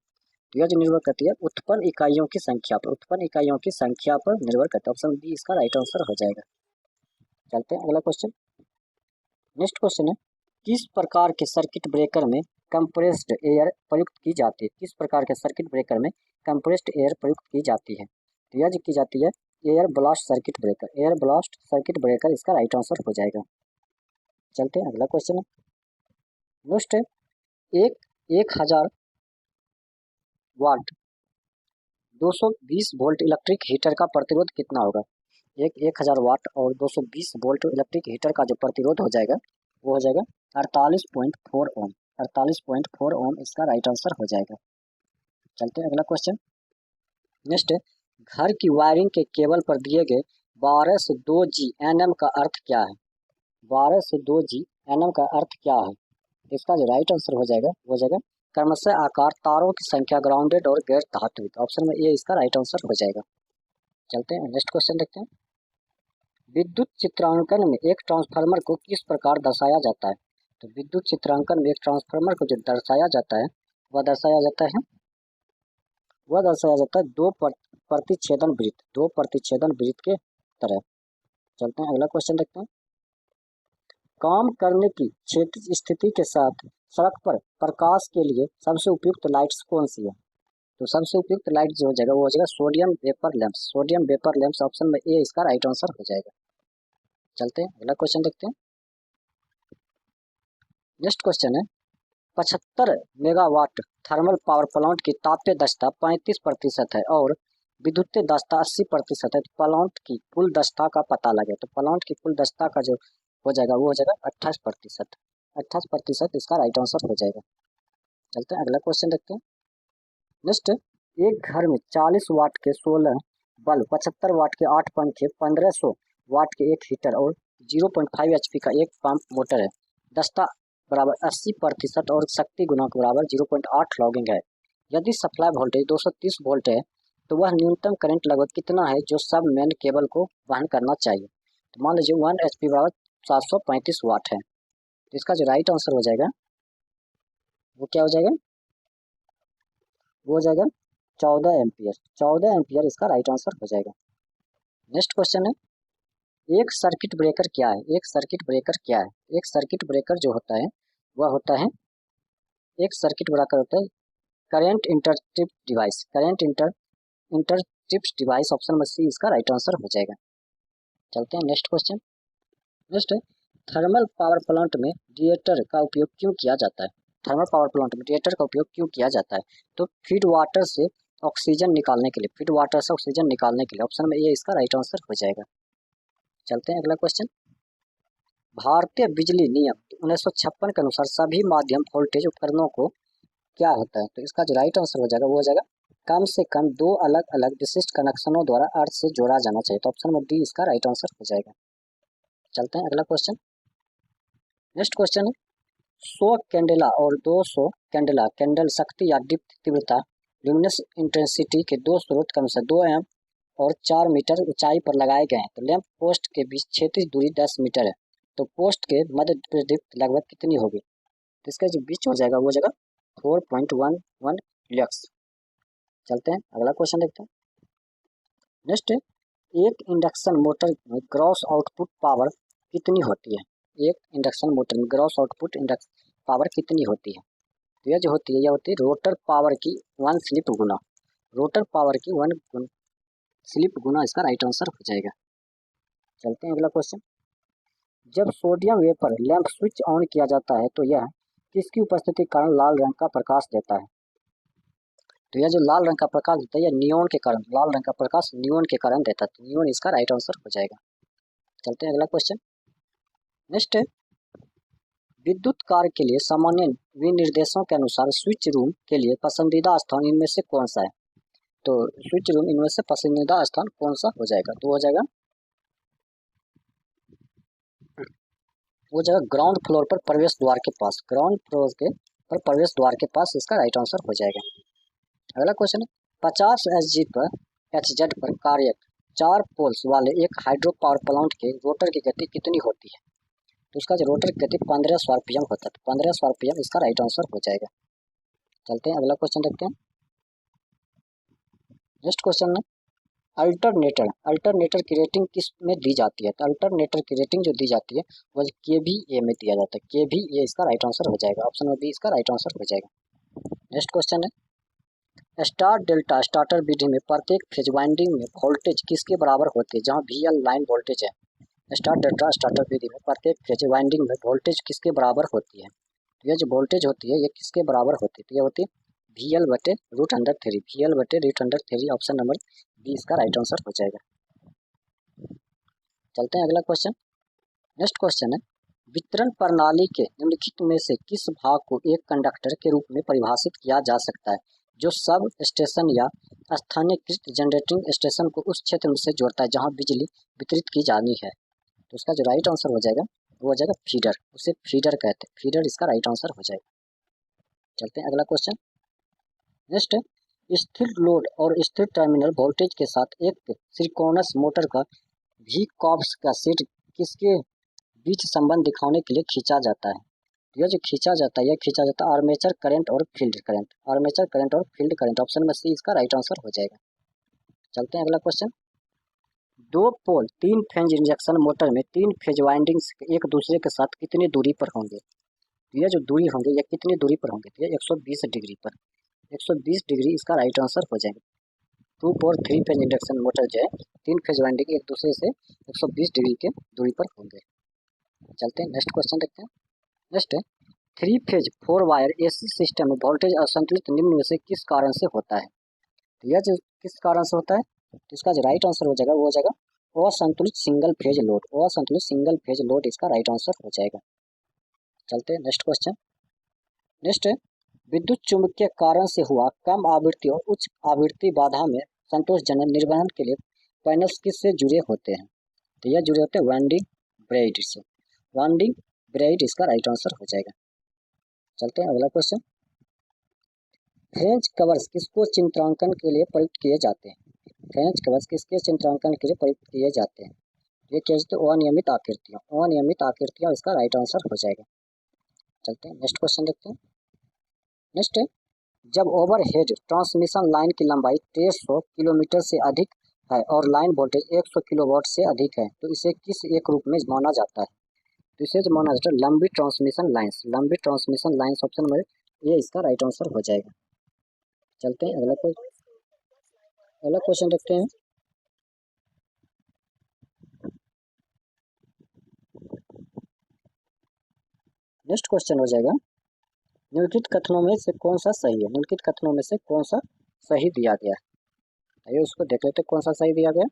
[SPEAKER 1] तो यह जो निर्भर करती है उत्पन्न इकाइयों की संख्या पर, उत्पन्न इकाइयों की संख्या पर निर्भर करता है, ऑप्शन बी इसका राइट आंसर हो जाएगा। चलते हैं अगला क्वेश्चन। नेक्स्ट क्वेश्चन है किस प्रकार के सर्किट ब्रेकर में कंप्रेस्ड एयर प्रयुक्त की जाती है। किस प्रकार के सर्किट ब्रेकर में कंप्रेस्ड एयर प्रयुक्त की जाती है, तो यह जो की जाती है air blast circuit breaker, air blast circuit breaker इसका राइट आंसर हो जाएगा। चलते हैं अगला क्वेश्चन है। नेक्स्ट है 1000 वाट 220 वोल्ट इलेक्ट्रिक हीटर का प्रतिरोध कितना होगा। 1000 वाट और 220 वोल्ट इलेक्ट्रिक हीटर का जो प्रतिरोध हो जाएगा वो हो जाएगा 48.4 ओम, 48.4 ओम इसका राइट आंसर हो जाएगा। चलते हैं अगला क्वेश्चन। नेक्स्ट है घर की वायरिंग के केबल पर दिए गए 12 से 2G NM का अर्थ क्या है। 12 से 2G NM का अर्थ क्या है, इसका जो राइट आंसर हो जाएगा वो हो जाएगा क्रमशः आकार तारों की संख्या ग्राउंडेड और गैर धात्विक, ऑप्शन में ए इसका राइट आंसर हो जाएगा। चलते हैं नेक्स्ट क्वेश्चन देखते हैं। विद्युत चित्रांकन में एक ट्रांसफार्मर को किस प्रकार दर्शाया जाता है। तो विद्युत चित्रांकन में एक ट्रांसफार्मर को जो दर्शाया जाता है वह दर्शाया जाता है दो प्रतिच्छेदन वृत्त के तरह। चलते हैं अगला क्वेश्चन देखते हैं। काम करने की क्षैतिज स्थिति के साथ सड़क पर प्रकाश के लिए सबसे उपयुक्त लाइट्स कौन सी है? तो सबसे उपयुक्त लाइट जो हो जाएगा वो हो जाएगा सोडियम वेपर लैंप्स। ऑप्शन में ए इसका राइट आंसर हो जाएगा। चलते हैं अगला क्वेश्चन देखते हैं। नेक्स्ट क्वेश्चन है 75 मेगावाट थर्मल पावर प्लांट की तापीय दक्षता 35% है और विद्युतीय दक्षता 80% है। तो प्लांट की कुल दक्षता का पता लगे। तो प्लांट की कुल दक्षता का जो हो जाएगा वो हो जाएगा 28%। इसका राइट आंसर हो जाएगा। चलते हैं अगला क्वेश्चन देखते हैं। नेक्स्ट, एक घर में 40 वाट के 16 बल्ब, 75 वाट के 8 पंखे, 1500 वाट के एक हीटर और 0.5 HP का एक पंप मोटर है। दक्षता बराबर 80% और शक्ति गुणांक बराबर 0.8 लॉगिंग है। यदि सप्लाई वोल्टेज 230 वोल्ट है तो वह न्यूनतम करंट लगभग कितना है जो सब मेन केबल को वहन करना चाहिए? तो मान लीजिए 1 HP बराबर 735 वाट है। तो इसका जो राइट आंसर हो जाएगा वो क्या हो जाएगा? वो हो जाएगा 14 एम्पियर। 14 एम्पियर इसका राइट आंसर हो जाएगा। नेक्स्ट क्वेश्चन है एक सर्किट ब्रेकर क्या है? एक सर्किट ब्रेकर जो होता है वह होता है करंट इंटरप्ट डिवाइस। ऑप्शन में सी इसका राइट आंसर हो जाएगा। चलते हैं next question. Next, thermal power plant में रेडिएटर का उपयोग क्यों किया जाता है? तो फीड वाटर से ऑक्सीजन निकालने के लिए। ऑप्शन में ये इसका राइट आंसर हो जाएगा। चलते हैं अगला क्वेश्चन। भारतीय बिजली नियम 1956 के अनुसार सभी माध्यम वोल्टेज उपकरणों को क्या होता है? तो इसका जो राइट आंसर हो जाएगा वो हो जाएगा कम से कम 2 अलग अलग विशिष्ट कनेक्शनों द्वारा अर्थ से जोड़ा जाना चाहिए। तो ऑप्शन में डी इसका राइट आंसर हो जाएगा। चलते हैं अगला क्वेश्चन। नेक्स्ट क्वेश्चन है 100 कैंडेला और 200 कैंडल शक्ति या दीप्त तीव्रता ल्यूमिनस इंटेंसिटी के दो स्रोत क्रमशः 2 एम और 4 मीटर ऊंचाई पर लगाए गए हैं। तो लैंप पोस्ट के बीच क्षैतिज दूरी 10 मीटर है। तो पोस्ट के मध्य दीप्त लगभग कितनी होगी? तो इसका जो बीच हो जाएगा वो हो जाएगा 4.11 लक्स। चलते हैं अगला क्वेश्चन देखते हैं। नेक्स्ट, एक इंडक्शन मोटर में ग्रॉस आउटपुट पावर कितनी होती है? एक इंडक्शन मोटर में ग्रॉस आउटपुट पावर कितनी होती है? तो यह जो होती है यह होती है रोटर पावर की 1 स्लिप गुना इसका राइट आंसर हो जाएगा। चलते हैं अगला क्वेश्चन। जब sodium vapour lamp switch on किया जाता है तो यह किसकी उपस्थिति के कारण लाल रंग का प्रकाश देता है? तो यह जो लाल रंग का प्रकाश देता है यह नियॉन के कारण देता है। तो नियॉन इसका राइट आंसर हो जाएगा। चलते हैं अगला क्वेश्चन। नेक्स्ट, विद्युत कार्य के लिए सामान्य विनिर्देशों के अनुसार स्विच रूम के लिए पसंदीदा स्थान इनमें से कौन सा है? तो स्विच रूम इनमें से पसंदीदा स्थान कौन सा हो जाएगा? तो हो जाएगा ग्राउंड फ्लोर पर प्रवेश द्वार के पास। इसका राइट आंसर हो जाएगा। अगला क्वेश्चन है 50 एचजेड पर कार्यरत 4 पोल्स वाले एक हाइड्रो पावर प्लांट के रोटर की गति कितनी होती है? तो उसका जो रोटर की गति 1500 RPM होता है। 1500 RPM इसका राइट आंसर हो जाएगा। चलते हैं अगला क्वेश्चन देखते हैं। नेक्स्ट क्वेश्चन है अल्टरनेटर की रेटिंग किस में दी जाती है? तो अल्टरनेटर की रेटिंग जो दी जाती है वो KVA में दिया जाता है। KVA इसका राइट आंसर हो जाएगा। ऑप्शन में बी इसका राइट आंसर हो जाएगा। नेक्स्ट क्वेश्चन है स्टार डेल्टा स्टार्टर विधि में प्रत्येक फेज वाइंडिंग में वोल्टेज किसके बराबर होती है? जहां VL लाइन वोल्टेज है। स्टार डेल्टा स्टार्टर विधि में प्रत्येक फेज वाइंडिंग में वोल्टेज किसके बराबर होती है? तो यह जो वोल्टेज होती है ये किसके बराबर होती है? तो यह होती है VL/√3। ऑप्शन नंबर बी इसका राइट आंसर हो जाएगा। चलते हैं अगला क्वेश्चन। नेक्स्ट क्वेश्चन है वितरण प्रणाली के निम्नलिखित में से किस भाग को एक कंडक्टर के रूप में परिभाषित किया जा सकता है जो सब स्टेशन या स्थानीयकृत जनरेटिंग स्टेशन को उस क्षेत्र से जोड़ता है जहां बिजली वितरित की जानी है? तो उसका जो राइट आंसर हो जाएगा वो हो जाएगा फीडर। उसे फीडर कहते हैं। फीडर इसका राइट आंसर हो जाएगा। चलते हैं अगला क्वेश्चन। नेक्स्ट, स्थिर लोड और स्थिर टर्मिनल वोल्टेज के साथ एक सिंक्रोनस मोटर का V कर्व्स का सेट किसके बीच संबंध दिखाने के लिए खींचा जाता है? तो यह जो खींचा जाता है यह खींचा जाता है आर्मेचर करंट और फील्ड करंट, आर्मेचर करंट और फील्ड करंट। ऑप्शन में सी इसका राइट आंसर हो जाएगा। चलते हैं अगला क्वेश्चन। दो पोल तीन फेज इंडक्शन मोटर में तीन फेज वाइंडिंग्स एक दूसरे के साथ कितनी दूरी पर होंगे? तो यह जो दूरी होंगे यह कितनी दूरी पर होंगे? तो यह 120 डिग्री पर, 120 डिग्री इसका राइट आंसर हो जाएगा। Two pole three phase induction motor जो है तीन फेज वाइंडिंग एक दूसरे से 120 डिग्री के दूरी पर होंगे। चलते हैं नेक्स्ट क्वेश्चन देखते हैं। नेक्स्ट है three phase four wire AC system में वोल्टेज असंतुलित निम्न में से किस कारण से होता है? तो यह जो किस कारण से होता है तो इसका जो राइट आंसर हो जाएगा वो हो जाएगा असंतुलित सिंगल फेज लोड, असंतुलित सिंगल फेज लोड इसका राइट आंसर हो जाएगा। चलते हैं नेक्स्ट क्वेश्चन। नेक्स्ट है विद्युत चुंबकीय कारण से हुआ कम आवृत्ति और उच्च आवृत्ति बाधा में संतोषजनक निर्वहन के लिए पैनल्स किससे जुड़े होते हैं? तो यह जुड़े होते हैं वाइंडिंग ब्रेड से, वाइंडिंग ब्रेड इसका राइट आंसर हो जाएगा। चलते हैं अगला क्वेश्चन। फ्रेंच कवर्स किसको चित्रांकन के लिए प्रयुक्त किए जाते हैं? फ्रेंच कवर्स किसके चित्रांकन के लिए प्रयुक्त किए जाते हैं? ये क्या होते हैं अनियमित आकृतियां, अनियमित आकृतियां इसका राइट आंसर हो जाएगा। चलते हैं नेक्स्ट क्वेश्चन देखते हैं। नेक्स्ट है जब ओवरहेड ट्रांसमिशन लाइन की लंबाई 150 किलोमीटर से अधिक है और लाइन वोल्टेज 100 किलोवाट से अधिक है तो इसे किस एक रूप में माना जाता है? तो इसे जो माना जाता है लंबी ट्रांसमिशन लाइन्स, लंबी ट्रांसमिशन लाइन्स ऑप्शन में ये इसका राइट आंसर हो जाएगा। चलते हैं अगला क्वेश्चन देखते हैं। नेक्स्ट क्वेश्चन हो जाएगा निम्नलिखित कथनों में से कौन सा सही है? निम्नलिखित कथनों में से कौन सा सही दिया गया है? आइए उसको देख लेते हैं कौन सा सही दिया गया।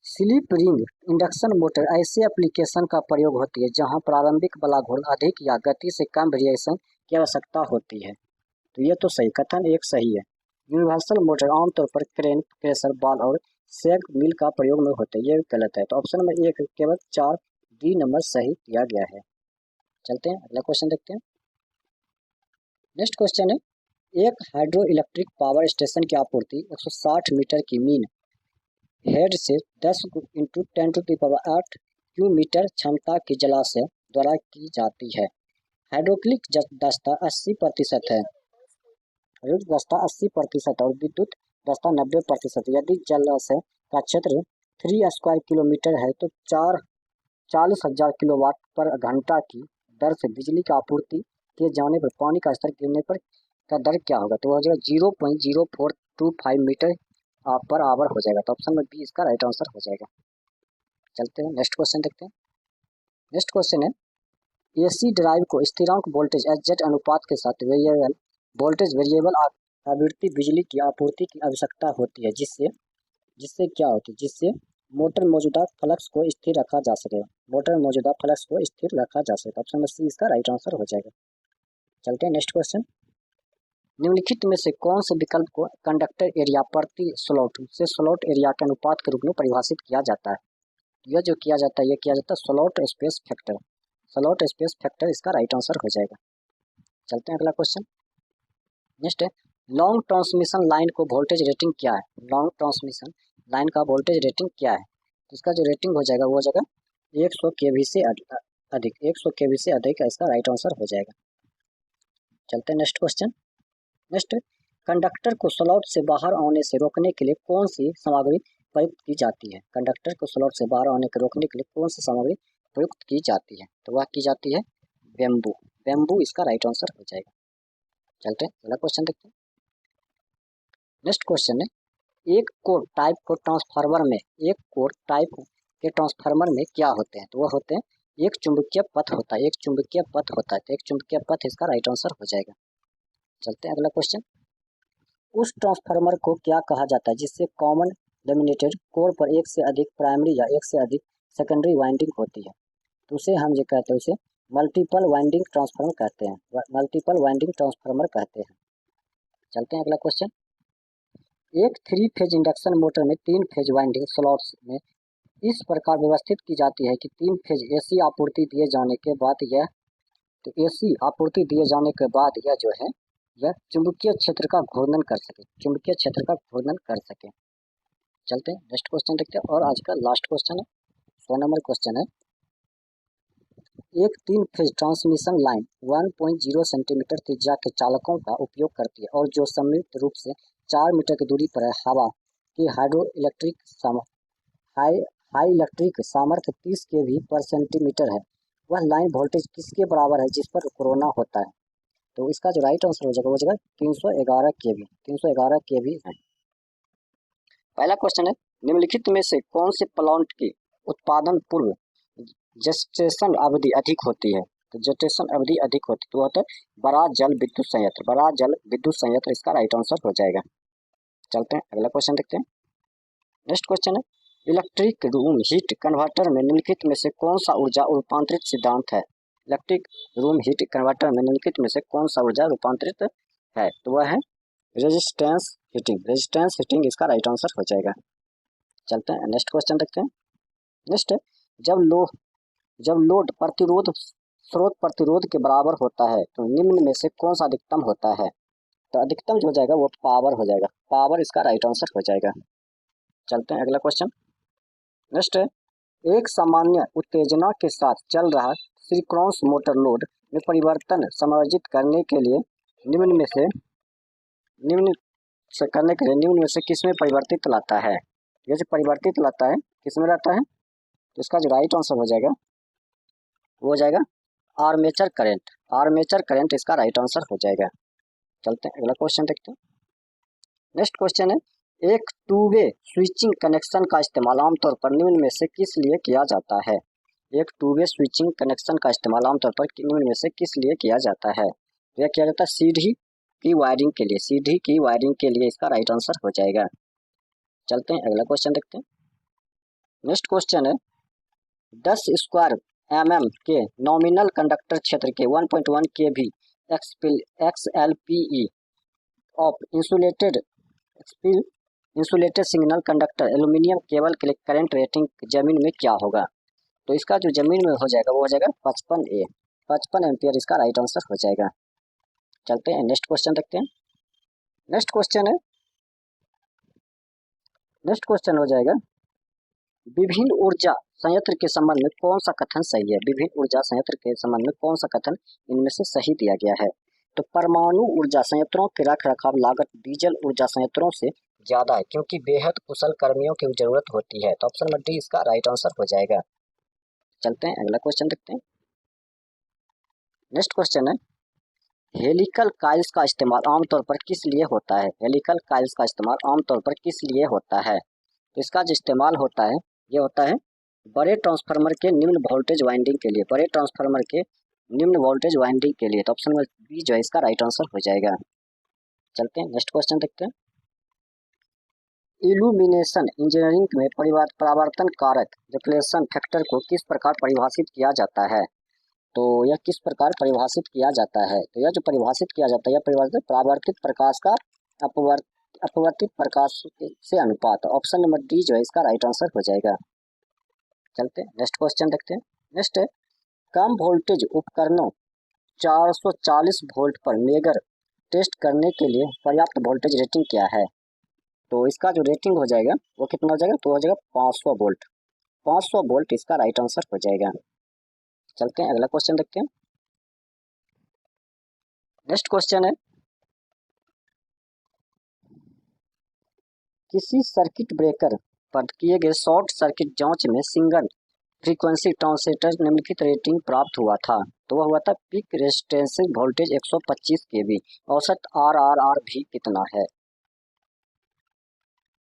[SPEAKER 1] स्लिप रिंग इंडक्शन मोटर ऐसे एप्लीकेशन का प्रयोग होती है जहां प्रारंभिक बलाघूर्ण अधिक या गति से कम वेरिएशन की आवश्यकता होती है। तो ये तो सही, कथन एक सही है। यूनिवर्सल मोटर आमतौर पर क्रेन, प्रेशर बाल और सैग मिल का प्रयोग में होते हैं, ये गलत है। तो ऑप्शन में एक केवल 4 डी नंबर सही दिया गया है। चलते हैं अगला क्वेश्चन देखते हैं। नेक्स्ट क्वेश्चन है एक हाइड्रो इलेक्ट्रिक पावर स्टेशन की आपूर्ति 160 मीटर की मीन हेड से 10 × 10⁸ क्यूमीटर क्षमता की जलाशय द्वारा की जाती है। हाइड्रोक्लिक दस्ता 80% है, दस्ता 80% और विद्युत दस्ता 90%। यदि जलाशय का क्षेत्र 3 स्क्वायर किलोमीटर है तो 40,000 किलोवाट पर घंटा की दर से बिजली की आपूर्ति किए जाने पर पानी का स्तर गिरने पर का दर क्या होगा? तो वह 0.0425 मीटर पर आवर हो जाएगा। तो ऑप्शन में बी इसका राइट आंसर हो जाएगा। चलते हैं नेक्स्ट क्वेश्चन देखते हैं। नेक्स्ट क्वेश्चन है एसी ड्राइव को स्थिरांक वोल्टेज एच अनुपात के साथ वेरिएबल वोल्टेज वेरिएबल आवृत्ति बिजली की आपूर्ति की आवश्यकता होती है जिससे क्या होती है जिससे मोटर मौजूदा फ्लक्स को स्थिर रखा जा सके, मोटर मौजूदा फ्लक्स को स्थिर रखा जा सके। ऑप्शन में सी इसका राइट आंसर हो जाएगा। चलते हैं नेक्स्ट क्वेश्चन। निम्नलिखित में से कौन से विकल्प को कंडक्टर एरिया प्रति स्लॉट से स्लॉट एरिया के अनुपात के रूप में परिभाषित किया जाता है? यह जो किया जाता है यह किया जाता है slot space factor, slot space factor इसका राइट आंसर हो जाएगा। चलते हैं अगला क्वेश्चन। नेक्स्ट है लॉन्ग ट्रांसमिशन लाइन को वोल्टेज रेटिंग क्या है? लॉन्ग ट्रांसमिशन लाइन का वोल्टेज रेटिंग क्या है? तो इसका जो रेटिंग हो जाएगा वो हो जाएगा 100 kV से अधिक, 100 kV से अधिक इसका राइट आंसर हो जाएगा। चलते हैं नेक्स्ट क्वेश्चन। नेक्स्ट कंडक्टर को स्लॉट से बाहर आने से रोकने के लिए कौन सी सामग्री प्रयुक्त की जाती है? कंडक्टर को स्लॉट से बाहर आने को रोकने के लिए कौन सी सामग्री प्रयुक्त की जाती है? तो वह की जाती है बेम्बू, बेम्बू इसका राइट आंसर हो जाएगा। चलते हैं अगला क्वेश्चन देखते हैं। नेक्स्ट क्वेश्चन है एक कोर टाइप को ट्रांसफार्मर में, एक कोर टाइप के ट्रांसफार्मर में क्या होते हैं? तो वह होते हैं एक चुंबकीय पथ होता है, एक चुंबकीय पथ होता है। तो एक चुंबकीय पथ इसका राइट आंसर हो जाएगा। चलते हैं अगला क्वेश्चन। उस ट्रांसफार्मर को क्या कहा जाता है जिससे कॉमन लेमिनेटेड कोर पर एक से अधिक प्राइमरी या एक से अधिक सेकेंडरी वाइंडिंग होती है? तो उसे हम जो कहते हैं उसे मल्टीपल वाइंडिंग ट्रांसफार्मर कहते हैं, मल्टीपल वाइंडिंग ट्रांसफार्मर कहते हैं। चलते हैं अगला क्वेश्चन। एक 3 फेज इंडक्शन मोटर में 3 फेज वाइंडिंग स्लॉट्स में इस प्रकार व्यवस्थित की जाती है कि 3 फेज एसी आपूर्ति दिए जाने के बाद यह जो है यह चुंबकीय क्षेत्र का घूर्णन कर सके, चुंबकीय क्षेत्र का घूर्णन कर सके। चलते हैं नेक्स्ट क्वेश्चन देखते हैं और आज का लास्ट क्वेश्चन है 100 नंबर क्वेश्चन है। एक 3 फेज ट्रांसमिशन लाइन 1.0 सेंटीमीटर त्रिज्या के चालकों का उपयोग करती है और जो संयुक्त रूप से 4 मीटर की दूरी पर है। हवा की हाई इलेक्ट्रिक सामर्थ्य 30 केवी पर सेंटीमीटर है। वह लाइन वोल्टेज किसके बराबर है जिस पर कोरोना होता है? तो इसका जो राइट आंसर हो जाएगा वो जाएगा 311 केवी। 311 केवी है। पहला क्वेश्चन है, निम्नलिखित में से कौन से प्लांट के उत्पादन पूर्व जेस्टेशन अवधि अधिक होती है? तो जेस्टेशन अवधि अधिक होती है तो होता है बड़ा जल विद्युत संयंत्र। बड़ा जल विद्युत संयंत्र इसका राइट आंसर हो जाएगा। चलते हैं अगला क्वेश्चन देखते हैं। नेक्स्ट क्वेश्चन है, इलेक्ट्रिक रूम हीट कन्वर्टर में निम्नलिखित में से कौन सा ऊर्जा रूपांतरित सिद्धांत है? इलेक्ट्रिक रूम हीट कन्वर्टर में निम्नलिखित में से कौन सा ऊर्जा रूपांतरित है? तो वह है रेजिस्टेंस हीटिंग। रेजिस्टेंस हीटिंग इसका राइट आंसर हो जाएगा। चलते हैं नेक्स्ट क्वेश्चन देखते हैं। नेक्स्ट है, जब लोड प्रतिरोध स्रोत प्रतिरोध के बराबर होता है तो निम्न में से कौन सा अधिकतम होता है? तो अधिकतम जो हो जाएगा वो पावर हो जाएगा। पावर इसका राइट आंसर हो जाएगा। चलते हैं अगला क्वेश्चन। नेक्स्ट है, एक सामान्य उत्तेजना के साथ चल रहा सिंक्रोनस मोटर लोड में परिवर्तन समायोजित करने के लिए निम्न में से किसमें परिवर्तित लाता है? ये जो परिवर्तित लाता है किसमें लाता है? तो इसका जो राइट आंसर हो जाएगा वो हो जाएगा आर्मेचर करंट। आर्मेचर करंट इसका राइट आंसर हो जाएगा। चलते हैं अगला क्वेश्चन देखते हैं। नेक्स्ट क्वेश्चन है, एक टू वे स्विचिंग कनेक्शन का इस्तेमाल आमतौर पर निम्न में से किस लिए किया जाता है? एक टू वे स्विचिंग कनेक्शन का इस्तेमाल आमतौर पर निम्न में से किस लिए किया जाता है? यह किया जाता है सीढ़ी की वायरिंग के लिए। सीढ़ी की वायरिंग के लिए इसका राइट आंसर हो जाएगा। चलते हैं अगला क्वेश्चन देखते हैं। नेक्स्ट क्वेश्चन है, 10 स्क्वायर mm के नॉमिनल कंडक्टर क्षेत्र के 1.1 kV XLPE of insulated signal conductor aluminium cable के लिए करंट रेटिंग जमीन में क्या होगा? तो इसका जो जमीन में हो जाएगा वो हो जाएगा 55 एम्पियर इसका राइट आंसर हो जाएगा। चलते हैं नेक्स्ट क्वेश्चन देखते हैं। नेक्स्ट क्वेश्चन हो जाएगा, विभिन्न ऊर्जा संयंत्र के संबंध में कौन सा कथन सही है? विभिन्न ऊर्जा संयंत्र के संबंध में कौन सा कथन इनमें से सही दिया गया है? तो परमाणु ऊर्जा संयंत्रों की रखरखाव लागत डीजल ऊर्जा संयंत्रों से ज्यादा है क्योंकि बेहद कुशल कर्मियों की जरूरत होती है। तो ऑप्शन नंबर डी इसका राइट आंसर हो जाएगा। चलते हैं अगला क्वेश्चन देखते हैं। नेक्स्ट क्वेश्चन है, हेलिकल कॉइल्स का इस्तेमाल आमतौर पर किस लिए होता है? हेलिकल कॉइल्स का इस्तेमाल आमतौर पर किस लिए होता है? तो इसका जो इस्तेमाल होता है ये होता है बड़े ट्रांसफार्मर के निम्न वोल्टेज वाइंडिंग के लिए। बड़े ट्रांसफार्मर के निम्न वोल्टेज वाइंडिंग के लिए। तो ऑप्शन नंबर बी जो है इसका राइट आंसर हो जाएगा। चलते हैं नेक्स्ट क्वेश्चन देखते हैं। इल्यूमिनेशन इंजीनियरिंग में परावर्तन कारक रिफ्लेक्शन फैक्टर को किस प्रकार परिभाषित किया जाता है? तो यह किस प्रकार परिभाषित किया जाता है? तो यह जो परिभाषित किया जाता है यह परावर्तित प्रकाश का अपवर्तित प्रकाश से अनुपात। ऑप्शन नंबर डी जो है इसका राइट आंसर हो जाएगा। चलते हैं नेक्स्ट क्वेश्चन देखते हैं। नेक्स्ट है, कम वोल्टेज उपकरणों 440 वोल्ट पर मेगर टेस्ट करने के लिए पर्याप्त वोल्टेज रेटिंग क्या है? तो इसका जो रेटिंग हो जाएगा वो कितना हो जाएगा? तो हो जाएगा 500 वोल्ट। 500 वोल्ट इसका राइट आंसर हो जाएगा। चलते हैं अगला क्वेश्चन देखते हैं। नेक्स्ट क्वेश्चन है, किसी सर्किट ब्रेकर पर किए गए शॉर्ट सर्किट जांच में सिंगल फ्रीक्वेंसी ट्रांजिस्टर निम्नलिखित रेटिंग प्राप्त हुआ था। तो वह हुआ था पीक रेजिस्टेंस वोल्टेज 125 kV। औसत RRR भी कितना है?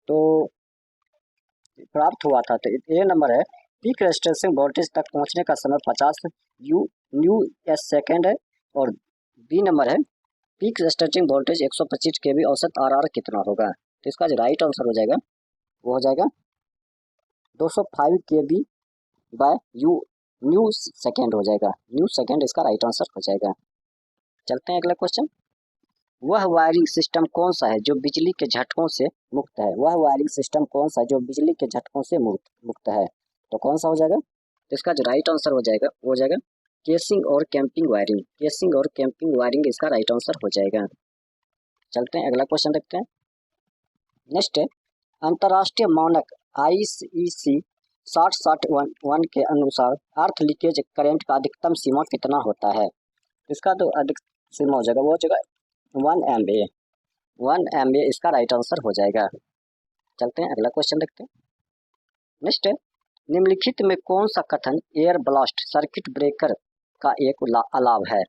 [SPEAKER 1] तो प्राप्त हुआ था। तो ये नंबर है, पीक रेजिस्टेंस वोल्टेज तक पहुंचने का समय 50 न्यू एस सेकेंड है। और बी नंबर है, पीक रेजिस्टेंस वोल्टेज 125 kV। औसत RR कितना होगा? तो इसका जो राइट आंसर हो जाएगा वो हो जाएगा 205 kV बाय न्यू सेकेंड हो जाएगा। न्यू सेकेंड इसका राइट आंसर हो जाएगा। चलते हैं अगला क्वेश्चन। वह वायरिंग सिस्टम कौन सा है जो बिजली के झटकों से मुक्त है? वह वायरिंग सिस्टम कौन सा है जो बिजली के झटकों से मुक्त है? तो कौन सा हो जाएगा? तो इसका जो राइट आंसर हो जाएगा वो हो जाएगा केसिंग और कैंपिंग वायरिंग। केसिंग और कैंपिंग वायरिंग इसका राइट आंसर हो जाएगा। चलते हैं अगला क्वेश्चन देखते हैं। नेक्स्ट है, अंतर्राष्ट्रीय मानक IEC 6061 के अनुसार अर्थ लीकेज करंट का अधिकतम सीमा कितना होता है? इसका तो अधिक सीमा हो जाएगा, वो हो जाएगा 1 MA। 1 MA इसका राइट आंसर हो जाएगा। चलते हैं अगला क्वेश्चन देखते हैं। नेक्स्ट है, निम्नलिखित में कौन सा कथन एयर ब्लास्ट सर्किट ब्रेकर का एक अलाव है?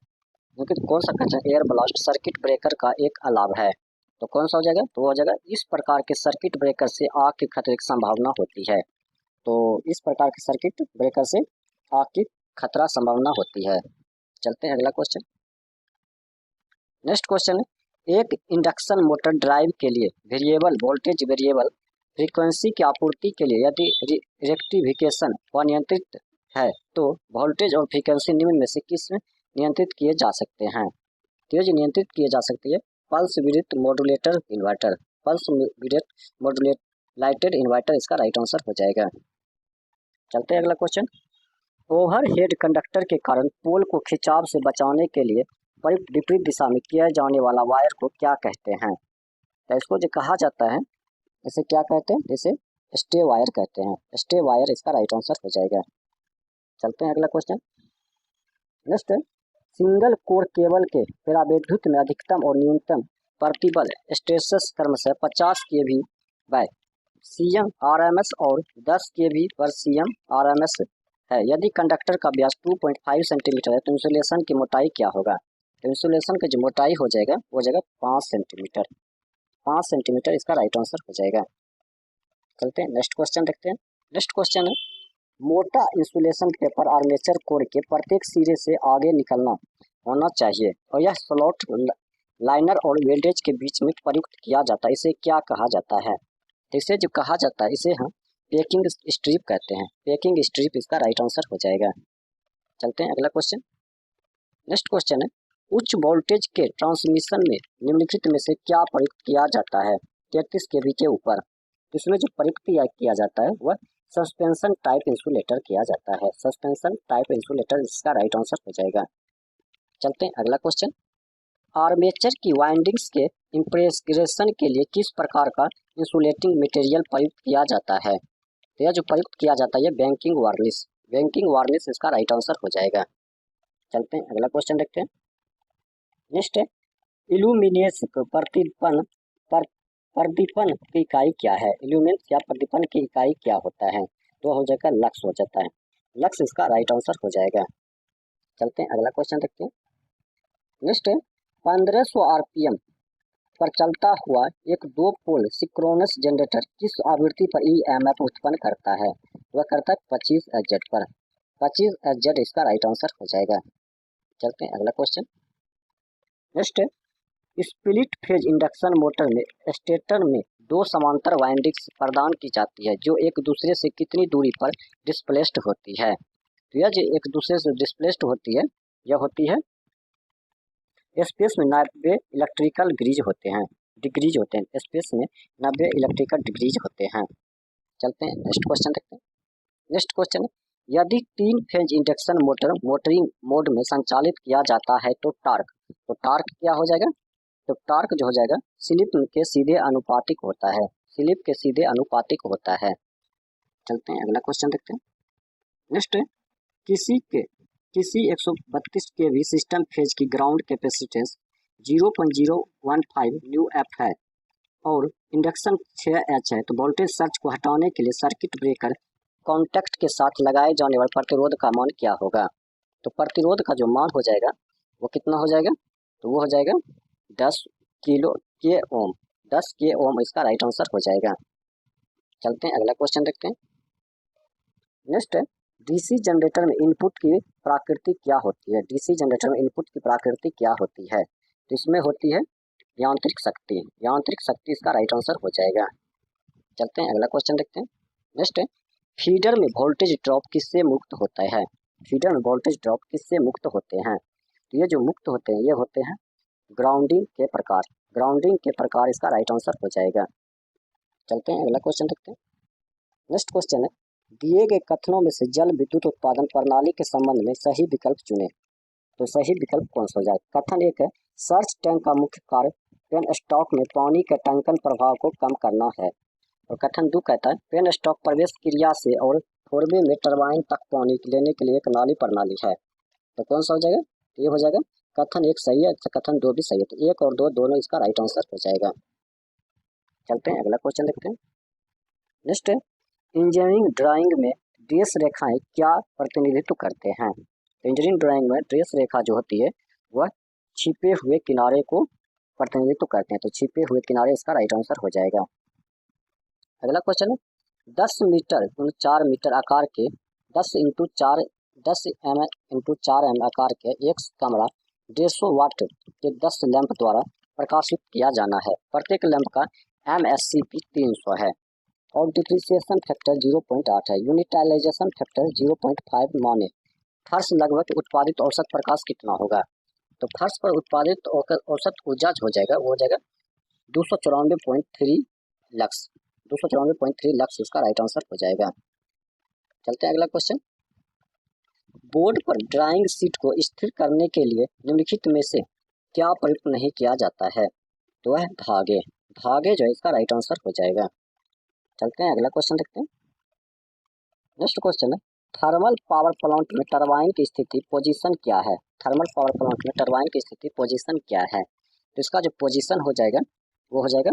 [SPEAKER 1] कौन सा कथन एयर ब्लास्ट सर्किट ब्रेकर का एक अलाव है? तो कौन सा हो जाएगा? तो हो जाएगा इस प्रकार के सर्किट ब्रेकर से आग के खतरे की संभावना होती है। तो इस प्रकार के सर्किट ब्रेकर से आग की खतरा संभावना होती है। चलते हैं अगला क्वेश्चन। नेक्स्ट क्वेश्चन है, एक इंडक्शन मोटर ड्राइव के लिए वेरिएबल वोल्टेज वेरिएबल फ्रीक्वेंसी की आपूर्ति के लिए यदि रेक्टिफिकेशन अनियंत्रित है तो वोल्टेज और फ्रीक्वेंसी निम्न में से किस में नियंत्रित किए जा सकते हैं? तो जो नियंत्रित किए जा सकती है pulse width modulator inverter. Pulse width modulated inverter इसका राइट आंसर हो जाएगा। चलते हैं अगला क्वेश्चन। ओवरहेड कंडक्टर के कारण पोल को खिंचाव से बचाने के लिए विपरीत दिशा में किया जाने वाला वायर को क्या कहते हैं? तो इसको जो कहा जाता है इसे क्या कहते हैं? इसे स्टे वायर कहते हैं। स्टे वायर इसका राइट आंसर हो जाएगा। चलते हैं अगला question. Next, single core cable के परावैद्युत में अधिकतम और न्यूनतम प्रतिबल स्ट्रेसेस क्रमशः 50 kV बाय CM RMS और 10 kV पर CM RMS है। यदि कंडक्टर का व्यास 2.5 सेंटीमीटर है तो इंसुलेशन की मोटाई क्या होगा? तो इंसुलेशन की जो मोटाई हो जाएगा वो हो जाएगा 5 सेंटीमीटर। 5 सेंटीमीटर इसका राइट आंसर हो जाएगा। चलते हैं नेक्स्ट क्वेश्चन देखते हैं। नेक्स्ट क्वेश्चन है, मोटा इंसुलेशन पेपर आर्मेचर कोर के प्रत्येक सिरे से आगे निकलना होना चाहिए और यह स्लॉट लाइनर और वेल्डेज के बीच में प्रयुक्त किया जाता है। इसे क्या कहा जाता है? तो इसे जो कहा जाता है इसे हम पैकिंग स्ट्रिप कहते हैं। पैकिंग स्ट्रिप इसका राइट आंसर हो जाएगा। चलते हैं अगला क्वेश्चन। नेक्स्ट क्वेश्चन है, उच्च वोल्टेज के ट्रांसमिशन में निम्नलिखित में से क्या प्रयुक्त किया जाता है 33 kV के ऊपर? इसमें जो प्रयुक्त किया जाता है वह सस्पेंशन टाइप इंसुलेटर किया जाता है। सस्पेंशन टाइप इंसुलेटर इसका राइट आंसर हो जाएगा। चलते हैं अगला क्वेश्चन। आर्मेचर की वाइंडिंग्स के इंप्रेशन के लिए किस प्रकार का इंसुलेटिंग मटेरियल प्रयुक्त किया जाता है? तो यह जो प्रयुक्त किया जाता है बैंकिंग वार्निश। बैंकिंग वार्निश इसका राइट आंसर हो जाएगा। चलते हैं अगला क्वेश्चन देखते हैं। नेक्स्ट है, इल्यूमिनेस प्रदीपन की इकाई क्या है? इल्यूमिनेस या प्रदीपन की इकाई क्या होता है? तो हो जाएगा लक्स हो जाता है। लक्स इसका राइट आंसर हो जाएगा। चलते हैं अगला क्वेश्चन देखते हैं। नेक्स्ट है, 1500 RPM पर चलता हुआ एक 2 पोल सिंक्रोनस जनरेटर किस आवृत्ति पर EMF उत्पन्न करता है? वह करता है 25 Hz पर। 25 Hz इसका राइट आंसर हो जाएगा। चलते हैं अगला क्वेश्चन। नेक्स्ट है, स्प्लिट फेज इंडक्शन मोटर में स्टेटर में 2 समांतर वाइंडिंग्स प्रदान की जाती है जो एक दूसरे से कितनी दूरी पर डिस्प्लेस्ड होती है? तो यह जो एक दूसरे से डिस्प्लेस्ड होती है यह होती है स्पेस में 90 इलेक्ट्रिकल डिग्रीज होते हैं। स्पेस में 90 इलेक्ट्रिकल डिग्रीज होते हैं। चलते हैं नेक्स्ट क्वेश्चन देखते हैं। नेक्स्ट क्वेश्चन, यदि 3 phase induction motor motoring mode में संचालित किया जाता है तो टार्क क्या हो जाएगा? तो टार्क जो हो जाएगा स्लिप के सीधे अनुपातिक होता है। स्लिप के सीधे अनुपातिक होता है। चलते हैं अगला क्वेश्चन देखते हैं। नेक्स्ट, किसी 132 kV सिस्टम फेज की ग्राउंड कैपेसिटेंस 0.015 μF है और इंडक्शन 6H है तो वोल्टेज सर्ज को हटाने के लिए सर्किट ब्रेकर कॉन्टैक्ट के साथ लगाए जाने वाले प्रतिरोध का मान क्या होगा? तो प्रतिरोध का जो मान हो जाएगा वो कितना हो जाएगा? तो वो हो जाएगा 10 k ओम। 10 k ओम इसका राइट आंसर हो जाएगा। चलते हैं अगला क्वेश्चन देखते हैं। नेक्स्ट है, डीसी जनरेटर में इनपुट की प्रकृति क्या होती है? डीसी जनरेटर में इनपुट की प्रकृति क्या होती है? तो इसमें होती है यांत्रिक शक्ति। यांत्रिक शक्ति इसका राइट आंसर हो जाएगा। चलते हैं अगला क्वेश्चन देखते हैं। नेक्स्ट है, फीडर में वोल्टेज ड्रॉप किससे मुक्त होता है? फीडर में वोल्टेज ड्रॉप किससे मुक्त होते हैं? तो ये जो मुक्त होते हैं ये होते हैं ग्राउंडिंग के प्रकार। ग्राउंडिंग के प्रकार इसका राइट आंसर हो जाएगा। चलते हैं अगला क्वेश्चन देखते हैं। नेक्स्ट क्वेश्चन है, दिए गए कथनों में से जल विद्युत उत्पादन प्रणाली के संबंध में सही विकल्प चुनें। तो सही विकल्प कौन सा हो जाए? कथन एक है, सर्च टैंक का मुख्य कार्य पेन स्टॉक में पानी के टंकन प्रभाव को कम करना है। और कथन 2 कहता है पेन स्टॉक प्रवेश क्रिया से और फोरवे में टरबाइन तक पानी लेने के लिए एक नाली प्रणाली है। तो कौन सा हो जाएगा? ये हो जाएगा कथन 1 सही है, कथन 2 भी सही है। तो 1 और 2 दोनों इसका राइट आंसर हो जाएगा। चलते हैं अगला क्वेश्चन देखते हैं। नेक्स्ट है इंजीनियरिंग ड्राइंग में डैश रेखाएं क्या प्रतिनिधित्व करते हैं? इंजीनियरिंग ड्राइंग में डैश रेखा जो होती है वह छिपे हुए किनारे को प्रतिनिधित्व करते हैं। तो छिपे हुए किनारे इसका राइट आंसर हो जाएगा। अगला क्वेश्चन है 10 मीटर 4 मीटर आकार के 10 mm इंटू 4 mm आकार के एक कमरा 150 वाट के 10 लैंप द्वारा प्रकाशित किया जाना है। प्रत्येक लैंप का MSCP 300 है और डिप्रिसिएशन फैक्टर 0.8 है। यूनिटाइलाइजेशन फैक्टर 0.5 माने फर्श लगभग उत्पादित औसत प्रकाश कितना होगा? तो फर्श पर उत्पादित औसत ऊर्जा हो जाएगा वो हो जाएगा 294.3 लक्स। 294.3 लक्स इसका राइट आंसर हो जाएगा। चलते हैं अगला क्वेश्चन। बोर्ड पर ड्राइंग शीट को स्थिर करने के लिए निम्नलिखित में से क्या प्रयुक्त नहीं किया जाता है? तो वह धागे। धागे जो है इसका राइट आंसर हो जाएगा। चलते हैं अगला क्वेश्चन देखते हैं। नेक्स्ट क्वेश्चन है थर्मल पावर प्लांट में टरबाइन की स्थिति पोजीशन क्या है? थर्मल पावर प्लांट में टरबाइन की स्थिति पोजीशन क्या है? तो इसका जो पोजीशन हो जाएगा वो हो जाएगा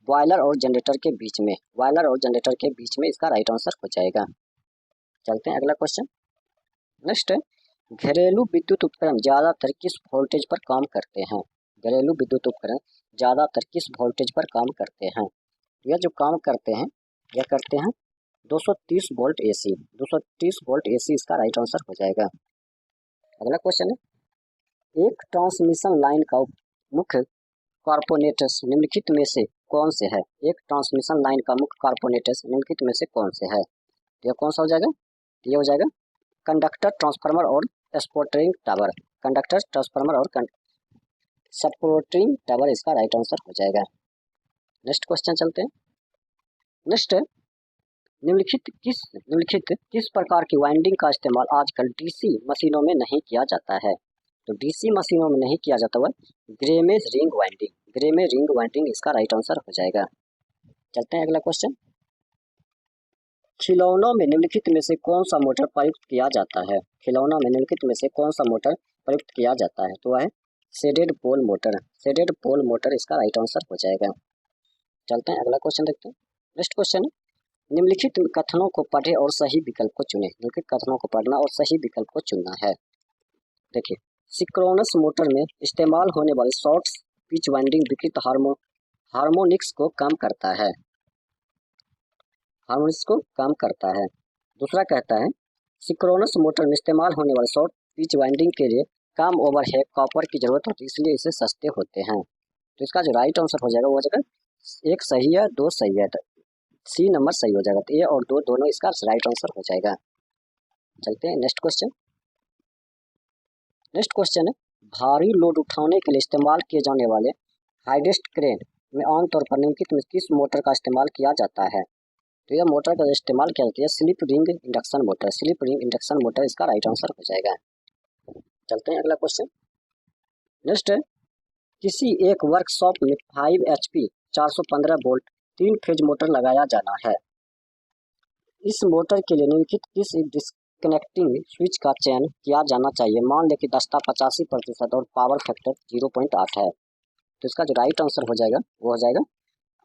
[SPEAKER 1] बॉयलर और जनरेटर के बीच में। बॉयलर और जनरेटर के बीच में इसका राइट आंसर हो जाएगा। चलते हैं अगला क्वेश्चन। नेक्स्ट है घरेलू विद्युत उपकरण ज़्यादातर किस वोल्टेज पर काम करते हैं? घरेलू विद्युत उपकरण ज़्यादातर किस वोल्टेज पर काम करते हैं? यह जो काम करते हैं यह करते हैं 230 वोल्ट AC। 230 वोल्ट AC इसका राइट आंसर हो जाएगा। अगला क्वेश्चन है एक ट्रांसमिशन लाइन का मुख्य कॉर्पोरेट्स निम्नलिखित में से कौन से है? एक ट्रांसमिशन लाइन का मुख्य कॉर्पोरेट्स निम्नलिखित में से कौन से है? यह कौन सा हो जाएगा? ये हो जाएगा कंडक्टर, ट्रांसफार्मर और सपोर्टिंग टावर। कंडक्टर, ट्रांसफार्मर और सपोर्टिंग टावर इसका राइट आंसर हो जाएगा। नेक्स्ट क्वेश्चन चलते हैं। नेक्स्ट निम्नलिखित किस प्रकार की वाइंडिंग का इस्तेमाल आजकल DC मशीनों में नहीं किया जाता है? तो DC मशीनों में नहीं किया जाता हुआ ग्रेमेज रिंग वाइंडिंग। ग्रेमेज रिंग वाइंडिंग इसका राइट आंसर हो जाएगा। चलते हैं अगला क्वेश्चन। खिलौनों में निम्नलिखित में से कौन सा मोटर प्रयुक्त किया जाता है? खिलौना में निम्नलिखित में से कौन सा मोटर प्रयुक्त किया जाता है? तो वह है shaded pole motor. Shaded pole motor इसका राइट आंसर हो जाएगा। चलते हैं अगला क्वेश्चन देखते हैं। नेक्स्ट क्वेश्चन निम्नलिखित कथनों को पढ़े और सही विकल्प को चुने। निम्नलिखित कथनों को पढ़ना और सही विकल्प को चुनना है। देखिए सिंक्रोनस मोटर में इस्तेमाल होने वाली शॉर्ट पिच वाइंडिंग विकृत हार्मोनिक्स को कम करता है। हार्मोनिक्स को कम करता है। दूसरा कहता है सिंक्रोनस मोटर में इस्तेमाल होने वाले शॉर्ट पिच वाइंडिंग के लिए कम ओवरहेड कॉपर की जरूरत होती है, इसलिए इसे सस्ते होते हैं। तो इसका जो राइट आंसर हो जाएगा वो हो जाएगा 1 सही है 2 सही है। तो C नंबर सही हो जाएगा। तो A और 2 दोनों इसका राइट आंसर हो जाएगा। चलते हैं नेक्स्ट क्वेश्चन। नेक्स्ट क्वेश्चन है भारी लोड उठाने के लिए इस्तेमाल किए जाने वाले हाइडेस्ट क्रेन में आमतौर पर निम्नलिखित में किस मोटर का इस्तेमाल किया जाता है? तो यह मोटर का इस्तेमाल किया जाता है slip ring induction motor. Slip ring induction motor इसका राइट आंसर हो जाएगा। चलते हैं अगला क्वेश्चन। नेक्स्ट है किसी एक वर्कशॉप में 5 HP 415 वोल्ट 3 फेज मोटर लगाया जाना है। इस मोटर के लिए निम्नलिखित किस डिस्कनेक्टिंग स्विच का चयन किया जाना चाहिए? मान लें कि दक्षता 85% और पावर फैक्टर 0.8 है। तो इसका जो राइट आंसर हो जाएगा वो हो जाएगा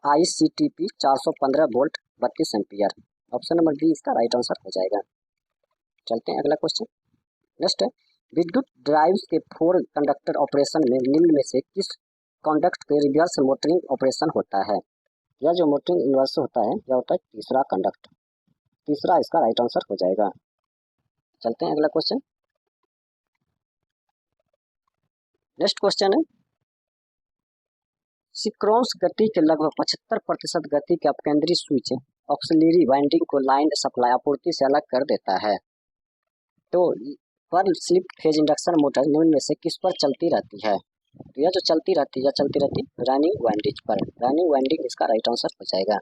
[SPEAKER 1] ICTP 415 volt 32 ampere. Option number B इसका राइट आंसर हो जाएगा। चलते हैं अगला क्वेश्चन। नेक्स्ट है विद्युत ड्राइव्स के 4 कंडक्टर ऑपरेशन में निम्न में से किस कंडक्ट के रिवर्स मोटरिंग ऑपरेशन होता है? यह जो मोटरिंग इन्वर्स होता है यह होता है तीसरा कंडक्ट। तीसरा इसका राइट आंसर हो जाएगा। चलते हैं अगला क्वेश्चन। नेक्स्ट क्वेश्चन है सिंक्रोनस गति के लगभग 75% गति के अपकेंद्री स्विच ऑक्सिलरी वाइंडिंग को लाइन सप्लाई आपूर्ति से अलग कर देता है। तो पर स्लिप फेज इंडक्शन मोटर निम्न में से किस पर चलती रहती है? तो यह जो चलती रहती है रनिंग वाइंडिंग पर। रनिंग वाइंडिंग इसका राइट आंसर हो जाएगा।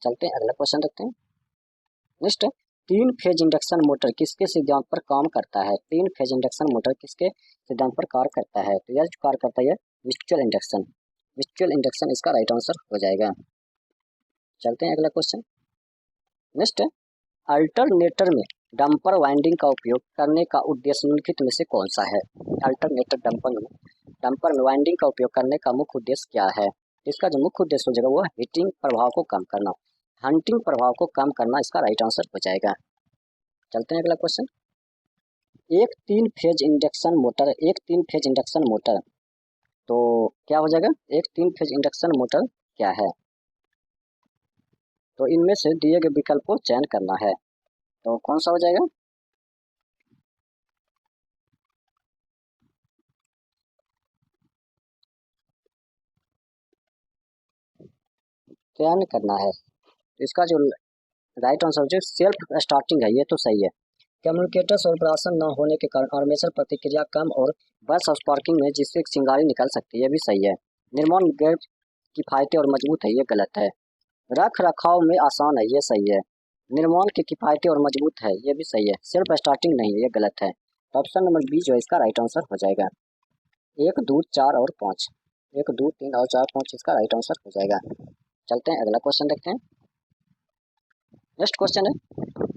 [SPEAKER 1] चलते हैं अगला क्वेश्चन देखते हैं। नेक्स्ट 3 फेज इंडक्शन मोटर किसके सिद्धांत पर काम करता है? 3 फेज इंडक्शन मोटर किसके सिद्धांत पर कार्य करता है? तो यह जो कार्य करता है म्यूचुअल इंडक्शन। म्यूचुअल इंडक्शन इसका राइट आंसर हो जाएगा। चलते हैं अगला क्वेश्चन। नेक्स्ट है, अल्टरनेटर में डंपर वाइंडिंग का उपयोग करने का उद्देश्य निम्नलिखित में से कौन सा है? अल्टरनेटर डंपर में वाइंडिंग का उपयोग करने का मुख्य उद्देश्य क्या है? इसका जो मुख्य उद्देश्य हो जाएगा वो हीटिंग प्रभाव को कम करना, हंटिंग प्रभाव को कम करना इसका राइट आंसर हो जाएगा। चलते हैं अगला क्वेश्चन। एक तीन फेज इंडक्शन मोटर तो क्या हो जाएगा? एक तीन फेज इंडक्शन मोटर क्या है? तो इनमें से दिए गए विकल्प को चयन करना है, तो कौन सा हो जाएगा? चयन करना है। तो इसका जो राइट आंसर जो सेल्फ स्टार्टिंग है ये तो सही है। कम्युनिकेटर ऑपरेशन न होने के कारण आर्मेचर प्रतिक्रिया कम और बस स्पार्किंग में जिससे चिंगारी निकल सकती है, ये भी सही है। निर्माण गैर किफायती और मजबूत है, ये गलत है। रख रखाव में आसान है, ये सही है। निर्माण के किफायती और मजबूत है, ये भी सही है। सेल्फ स्टार्टिंग नहीं है, ये गलत है। तो ऑप्शन नंबर बी जो है इसका राइट आंसर हो जाएगा। 1 2 4 और 5, 1 2 3 और 4 5 इसका राइट आंसर हो जाएगा। चलते हैं अगला क्वेश्चन देखते हैं। नेक्स्ट क्वेश्चन है,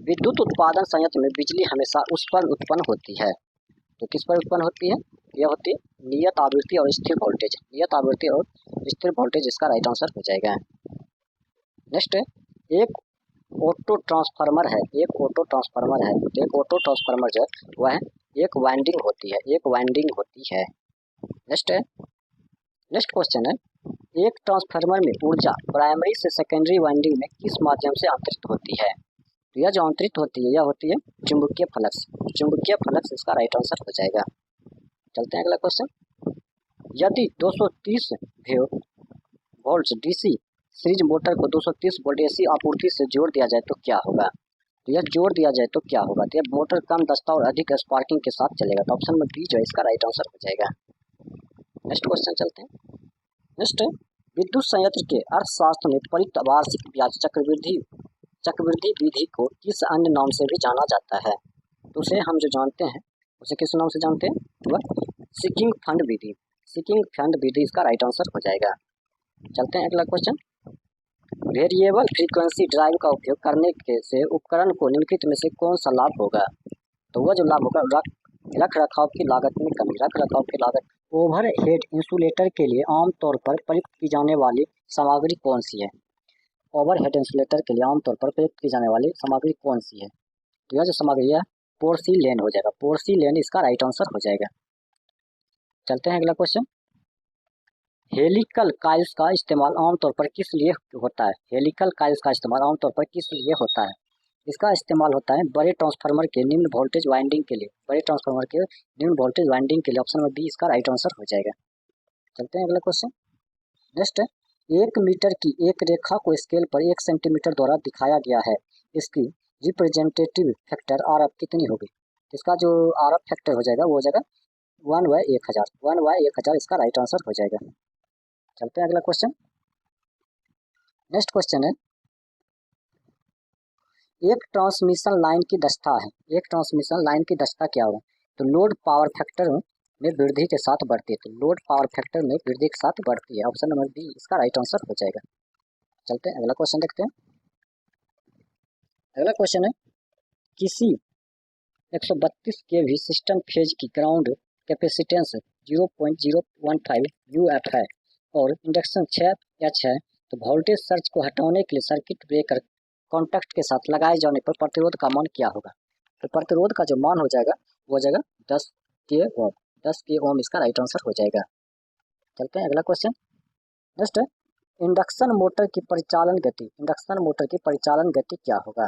[SPEAKER 1] विद्युत उत्पादन संयंत्र में बिजली हमेशा उस पर उत्पन्न होती है, तो किस पर उत्पन्न होती है? यह होती है नियत आवृत्ति और स्थिर वोल्टेज। नियत आवृत्ति और स्थिर वोल्टेज इसका राइट आंसर हो जाएगा। नेक्स्ट है, एक ऑटो ट्रांसफार्मर है, एक ऑटो ट्रांसफार्मर है, तो एक ऑटो ट्रांसफार्मर जो है वह एक वाइंडिंग होती है, एक वाइंडिंग होती है। नेक्स्ट है, नेक्स्ट क्वेश्चन है, एक ट्रांसफार्मर में ऊर्जा प्राइमरी से सेकेंडरी वाइंडिंग में किस माध्यम से अंतरित होती है? तो यह जो अंतरित होती है यह होती है चुंबकीय फ्लक्स। चुंबकीय फ्लक्स इसका राइट आंसर हो जाएगा। चलते हैं अगला क्वेश्चन। यदि 230 वोल्ट डीसी सीरीज मोटर को 230 वोल्ट एसी आपूर्ति से जोड़ दिया जाए तो क्या होगा? तो यह जोड़ दिया जाए तो क्या होगा? तो यह मोटर कम दक्षता और अधिक स्पार्किंग के साथ चलेगा, तो ऑप्शन नंबर बी जो है इसका राइट आंसर हो जाएगा। नेक्स्ट क्वेश्चन चलते हैं। नेक्स्ट है, विद्युत संयंत्र के अर्थशास्त्र में परित वार्षिक ब्याज चक्रवृद्धि विधि को किस अन्य नाम से भी जाना जाता है? तो उसे हम जो जानते हैं उसे किस नाम से जानते हैं? वह सिकिंग फंड विधि। सिकिंग फंड विधि इसका राइट आंसर हो जाएगा। चलते हैं अगला क्वेश्चन। वेरिएबल फ्रीक्वेंसी ड्राइव का उपयोग करने से उपकरण को निम्नलिखित में से कौन सा लाभ होगा? तो वह जो लाभ होगा रख रखाव की लागत में कमी। रख रखाव की लागत। ओवरहेड इंसुलेटर के लिए आमतौर पर प्रयुक्त की जाने वाली सामग्री कौन सी है? ओवरहेड इंसुलेटर के लिए आमतौर पर प्रयुक्त की जाने वाली सामग्री कौन सी है? तो यह जो सामग्री है पोर्सिलेन हो जाएगा। पोर्सिलेन इसका राइट आंसर हो जाएगा। चलते हैं अगला क्वेश्चन। हेलिकल कॉइल्स का इस्तेमाल आमतौर पर किस लिए होता है? हेलिकल कॉइल्स का इस्तेमाल आमतौर पर किस लिए होता है? इसका इस्तेमाल होता है बड़े ट्रांसफार्मर के निम्न वोल्टेज वाइंडिंग के लिए। बड़े ट्रांसफार्मर के निम्न वोल्टेज वाइंडिंग के लिए ऑप्शन नंबर बी इसका राइट आंसर हो जाएगा। चलते हैं अगला क्वेश्चन। नेक्स्ट है, 1 मीटर की एक रेखा को स्केल पर 1 सेंटीमीटर द्वारा दिखाया गया है, इसकी रिप्रेजेंटेटिव फैक्टर आर एफ कितनी होगी? इसका जो आर एफ फैक्टर हो जाएगा वो हो जाएगा 1/1000। 1/1000 इसका राइट आंसर हो जाएगा। चलते हैं अगला क्वेश्चन। नेक्स्ट क्वेश्चन है, एक ट्रांसमिशन लाइन की दक्षता है। एक ट्रांसमिशन लाइन की दक्षता क्या होगा? तो लोड पावर फैक्टर में वृद्धि के साथ बढ़ती है। तो लोड पावर फैक्टर में वृद्धि के साथ बढ़ती है, ऑप्शन नंबर बी इसका राइट आंसर हो जाएगा। चलते हैं अगला क्वेश्चन देखते हैं। अगला क्वेश्चन है, किसी 132 केवी सिस्टम फेज की ग्राउंड कैपेसिटेंस 0.015 यूएफ है और इंडक्शन 6H है, तो वोल्टेज सर्ज को हटाने के लिए सर्किट ब्रेकर कॉन्टैक्ट के साथ लगाए जाने पर प्रतिरोध का मान क्या होगा? तो प्रतिरोध का जो मान हो जाएगा वो हो जाएगा 10 के ओम। 10 के ओम इसका राइट आंसर हो जाएगा। चलते हैं अगला क्वेश्चन। नेक्स्ट है, इंडक्शन मोटर की परिचालन गति। इंडक्शन मोटर की परिचालन गति क्या होगा?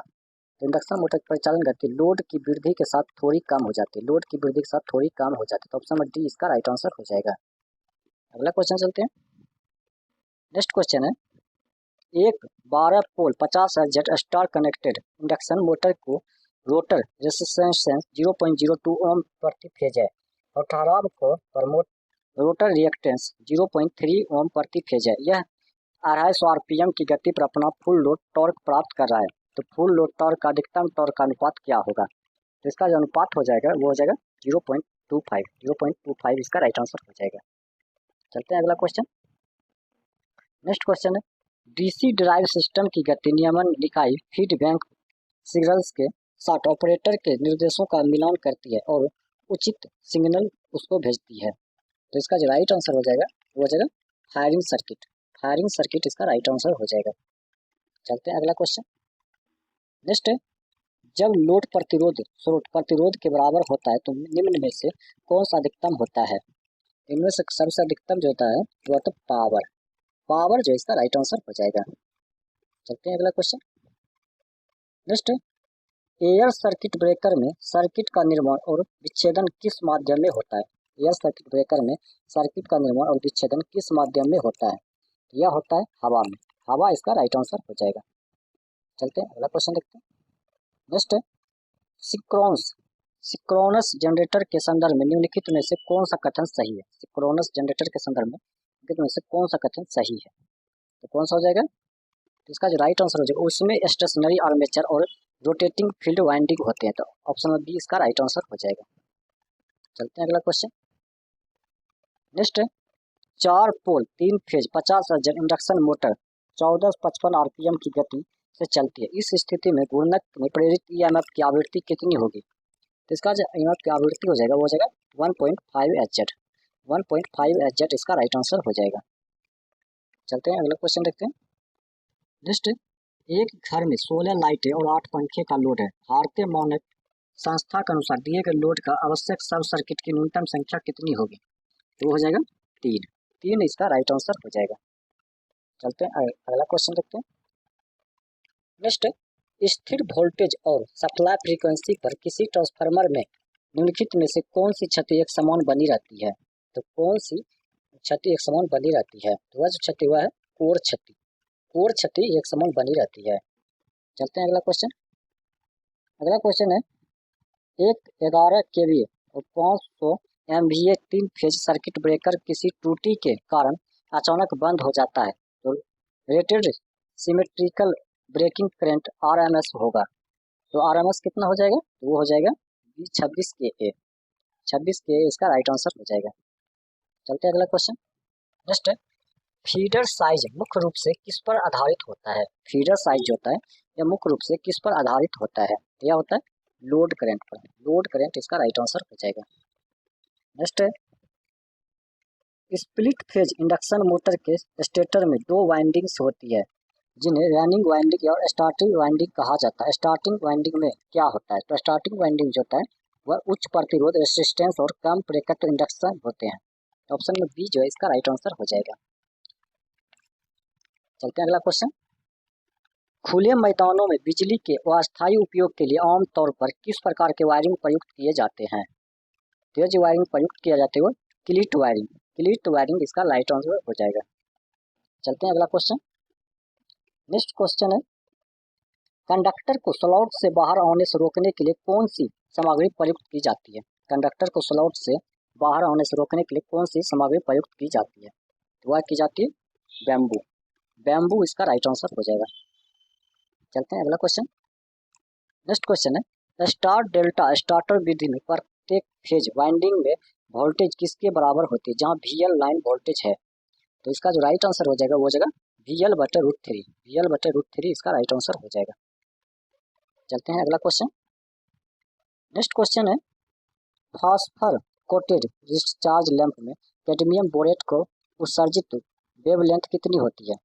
[SPEAKER 1] तो इंडक्शन मोटर की परिचालन गति लोड की वृद्धि के साथ थोड़ी कम हो जाती है। लोड की वृद्धि के साथ थोड़ी कम हो जाती है, तो ऑप्शन नंबर डी इसका राइट आंसर हो जाएगा। अगला क्वेश्चन चलते हैं। नेक्स्ट क्वेश्चन है, एक 12 पोल 50 hertz star connected induction motor को रोटर रेजिस्टेंस 0.02 ओम प्रति फेज है और ठहराव को रोटर रिएक्टेंस 0.3 ओम प्रति फेज है। यह 250 आरपीएम की गति पर अपना फुल लोड टॉर्क प्राप्त कर रहा है, तो फुल लोड टॉर्क का अधिकतम टॉर्क का अनुपात क्या होगा? तो इसका जो अनुपात हो जाएगा वो हो जाएगा 0.25। 0.25 इसका राइट आंसर हो जाएगा। चलते हैं अगला क्वेश्चन। नेक्स्ट क्वेश्चन है, डीसी ड्राइव सिस्टम की गति नियमन इकाई फीडबैक सिग्नल्स के साथ ऑपरेटर के निर्देशों का मिलान करती है और उचित सिग्नल उसको भेजती है। तो इसका जो राइट आंसर हो जाएगा वो हो जाएगा फायरिंग सर्किट। फायरिंग सर्किट इसका राइट आंसर हो जाएगा। चलते हैं अगला क्वेश्चन। नेक्स्ट है, जब लोड प्रतिरोध स्रोत प्रतिरोध के बराबर होता है तो निम्न में से कौन सा अधिकतम होता है? इनमें से सबसे अधिकतम जो होता है वो होता है पावर। पावर जो इसका राइट आंसर हो जाएगा। चलते हैं अगला question. Next, air circuit breaker में सर्किट का निर्माण और विच्छेदन किस माध्यम में होता है? एयर सर्किट ब्रेकर में सर्किट का निर्माण और विच्छेदन किस माध्यम में होता है? यह होता है हवा में। हवा इसका राइट आंसर हो जाएगा। चलते हैं अगला क्वेश्चन देखते हैं। नेक्स्ट, सिंक्रोनस जनरेटर के संदर्भ में निम्नलिखित में से कौन सा कथन सही है? सिंक्रोनस जनरेटर के संदर्भ में निम्नलिखित में से कौन सा कथन सही है? तो कौन सा हो जाएगा? तो इसका जो राइट आंसर हो जाएगा उसमें स्टेशनरी आर्मेचर और रोटेटिंग फील्ड वाइंडिंग होते हैं। तो ऑप्शन बी इसका राइट आंसर हो जाएगा। चलते हैं अगला क्वेश्चन। नेक्स्ट, 4 पोल 3 phase 50 hertz induction motor 1455 RPM की गति से चलती है। इस स्थिति में घूर्णक में प्रेरित ईएमएफ की आवृत्ति कितनी होगी? तो इसका जो ईएमएफ की आवृत्ति हो जाएगा वो हो जाएगा 1.5 एचजेड। 1.5 एचजेड इसका राइट आंसर हो जाएगा। चलते हैं अगला क्वेश्चन देखते हैं। नेक्स्ट, एक घर में 16 लाइटें और 8 पंखे का लोड है। भारतीय मानक संस्था के अनुसार दिए गए लोड का आवश्यक सब सर्किट की न्यूनतम संख्या कितनी होगी? तो वो हो जाएगा 3। 3 इसका राइट आंसर हो जाएगा। चलते हैं अगला क्वेश्चन देखते हैं। नेक्स्ट, स्थिर वोल्टेज और सप्लाई फ्रीक्वेंसी पर किसी ट्रांसफार्मर में निम्नलिखित में से कौन सी क्षति एक समान बनी रहती है? तो कौन सी क्षति एक समान बनी रहती है? तो वह जो क्षति हुआ है कोर क्षति। कोर क्षति एक समान बनी रहती है। चलते हैं अगला क्वेश्चन। अगला क्वेश्चन है, एक 11 केवीए और 500 एमवीए 3 फेज सर्किट ब्रेकर किसी त्रुटि के कारण अचानक बंद हो जाता है तो rated symmetrical breaking current RMS होगा। तो आरएमएस कितना हो जाएगा? वो हो जाएगा 26 के 26 के इसका राइट आंसर हो जाएगा। चलते हैं अगला क्वेश्चन। नेक्स्ट, फीडर साइज मुख्य रूप से किस पर आधारित होता है? फीडर साइज जो होता है यह मुख्य रूप से किस पर आधारित होता है? यह होता है लोड करंट पर। लोड करंट इसका राइट आंसर हो जाएगा। Next, split phase induction motor के स्टेटर में 2 वाइंडिंग्स होती है जिन्हें रनिंग वाइंडिंग और स्टार्टिंग वाइंडिंग कहा जाता है। स्टार्टिंग वाइंडिंग में क्या होता है? तो स्टार्टिंग वाइंडिंग जो होता है वह उच्च प्रतिरोध रेसिस्टेंस और कम ब्रेकट इंडक्शन होते हैं। तो ऑप्शन में बी जो है इसका राइट आंसर हो जाएगा। चलते हैं अगला क्वेश्चन। खुले मैदानों में बिजली के अस्थायी उपयोग के लिए आमतौर पर किस प्रकार के वायरिंग प्रयुक्त किए जाते हैं? तो जो वायरिंग प्रयुक्त किया जाता है वो क्लीट वायरिंग। क्लीट वायरिंग इसका राइट आंसर हो जाएगा। चलते हैं अगला क्वेश्चन। नेक्स्ट क्वेश्चन है, कंडक्टर को स्लॉट से बाहर आने से रोकने के लिए कौन सी सामग्री प्रयुक्त की जाती है? कंडक्टर को स्लॉट से बाहर आने से रोकने के लिए कौन सी सामग्री प्रयुक्त की जाती है? तो वह की जाती है बैम्बू। बैम्बू इसका राइट आंसर हो जाएगा। चलते हैं अगला क्वेश्चन। नेक्स्ट क्वेश्चन है, स्टार डेल्टा स्टार्टर विधि में प्रत्येक फेज वाइंडिंग में वोल्टेज किसके बराबर होती है जहां VL लाइन वोल्टेज है? तो इसका जो राइट आंसर हो जाएगा वो हो जाएगा VL/√3। VL/√3 इसका राइट आंसर हो जाएगा। चलते हैं अगला क्वेश्चन। नेक्स्ट क्वेश्चन है, फास्फर कोटेड डिस्चार्ज लैंप में कैडमियम बोरेट को उत्सर्जित वेवलेंथ कितनी होती है?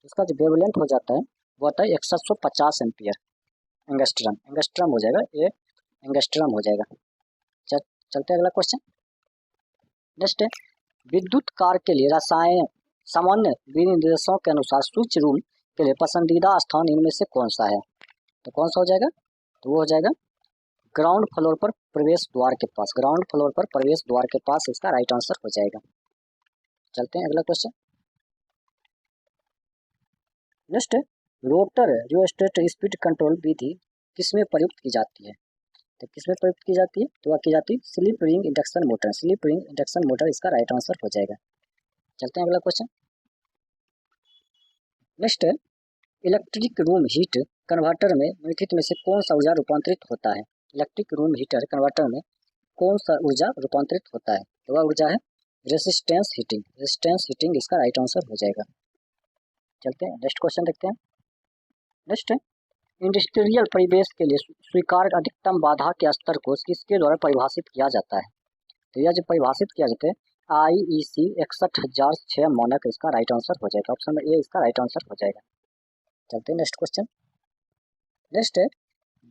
[SPEAKER 1] इसका जो वेवलेंथ हो जाता है वो होता है 6150 एम्पियर एंगस्ट्रम। एंगस्ट्रम हो जाएगा, ये एंगस्ट्रम हो जाएगा। चलते हैं अगला क्वेश्चन। नेक्स्ट है, विद्युत कार के लिए रसायन सामान्य विनिर्देशों के अनुसार स्विच रूम के लिए पसंदीदा स्थान इनमें से कौन सा है? तो कौन सा हो जाएगा? तो वो हो जाएगा ग्राउंड फ्लोर पर प्रवेश द्वार के पास। ग्राउंड फ्लोर पर प्रवेश द्वार के पास इसका राइट आंसर हो जाएगा। चलते हैं अगला question. Next, rotor rheostat speed control विधि किसमें प्रयुक्त की जाती है? तो किसमें प्रयुक्त की जाती है? तो वह की जाती है slip ring induction motor. Slip ring induction motor इसका राइट आंसर हो जाएगा। चलते हैं अगला question. Next, electric room heat converter में निम्नलिखित में से कौन सा ऊर्जा रूपांतरित होता है? इलेक्ट्रिक रूम हीटर कन्वर्टर में कौन सा ऊर्जा रूपांतरित होता है? तो वह ऊर्जा है रेसिस्टेंस हीटिंग। रेसिस्टेंस हीटिंग इसका राइट आंसर हो जाएगा। चलते हैं नेक्स्ट क्वेश्चन देखते हैं। नेक्स्ट है इंडस्ट्रियल परिवेश के लिए स्वीकार्य अधिकतम बाधा के स्तर को किसके द्वारा परिभाषित किया जाता है? तो यह जो परिभाषित किया जाता है IEC 61,006 मानक इसका राइट आंसर हो जाएगा। ऑप्शन नंबर ए इसका राइट आंसर हो जाएगा। चलते हैं नेक्स्ट क्वेश्चन। नेक्स्ट है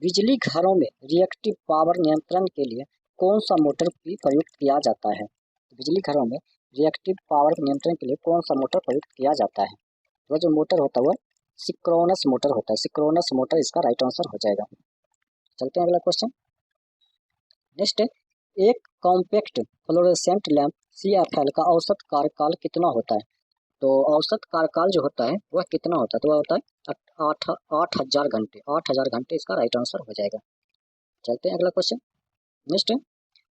[SPEAKER 1] बिजली घरों में रिएक्टिव पावर नियंत्रण के लिए कौन सा मोटर भी प्रयुक्त किया जाता है? बिजली घरों में रिएक्टिव पावर नियंत्रण के लिए कौन सा मोटर प्रयुक्त किया जाता है? वह जो मोटर होता है वह सिक्रोनस मोटर होता है। सिक्रोनस मोटर इसका राइट आंसर हो जाएगा। चलते हैं अगला क्वेश्चन। नेक्स्ट है एक कॉम्पैक्ट फ्लोरोसेंट लैंप CFL का औसत कार्यकाल कितना होता है? तो औसत कार्यकाल जो होता है वह कितना होता है? तो वह होता है 8,000 घंटे। 8,000 घंटे इसका राइट आंसर हो जाएगा। चलते हैं अगला क्वेश्चन। नेक्स्ट है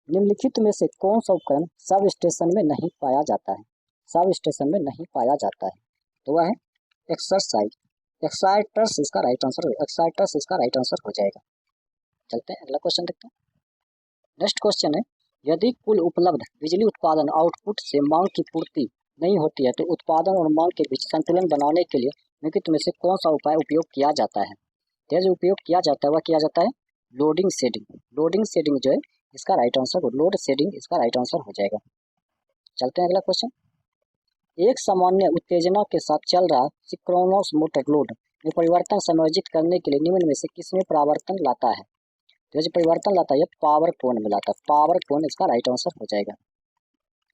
[SPEAKER 1] निम्नलिखित में से कौन सा उपकरण सब स्टेशन में नहीं पाया जाता है? सब स्टेशन में नहीं पाया जाता है तो वह है एक्साइटर्स इसका राइट आंसर एक्साइटर्स इसका राइट आंसर हो जाएगा। चलते हैं अगला क्वेश्चन देखते हैं। नेक्स्ट क्वेश्चन है यदि कुल उपलब्ध बिजली उत्पादन आउटपुट से मांग की पूर्ति नहीं होती है तो उत्पादन और मांग के बीच संतुलन बनाने के लिए निम्नलिखित में से कौन सा उपाय उपयोग किया जाता है? यह जो उपयोग किया जाता है वह किया जाता है लोडिंग शेडिंग। लोडिंग शेडिंग जो है इसका राइट आंसर लोड शेडिंग इसका राइट आंसर हो जाएगा। चलते हैं अगला क्वेश्चन। एक सामान्य उत्तेजना के साथ चल रहा सिंक्रोनस मोटर लोड में परिवर्तन समायोजित करने के लिए निम्न में से किसमें परिवर्तन लाता है? तो जो परिवर्तन लाता है पावर कोण में लाता है। पावर कोण इसका राइट आंसर हो जाएगा।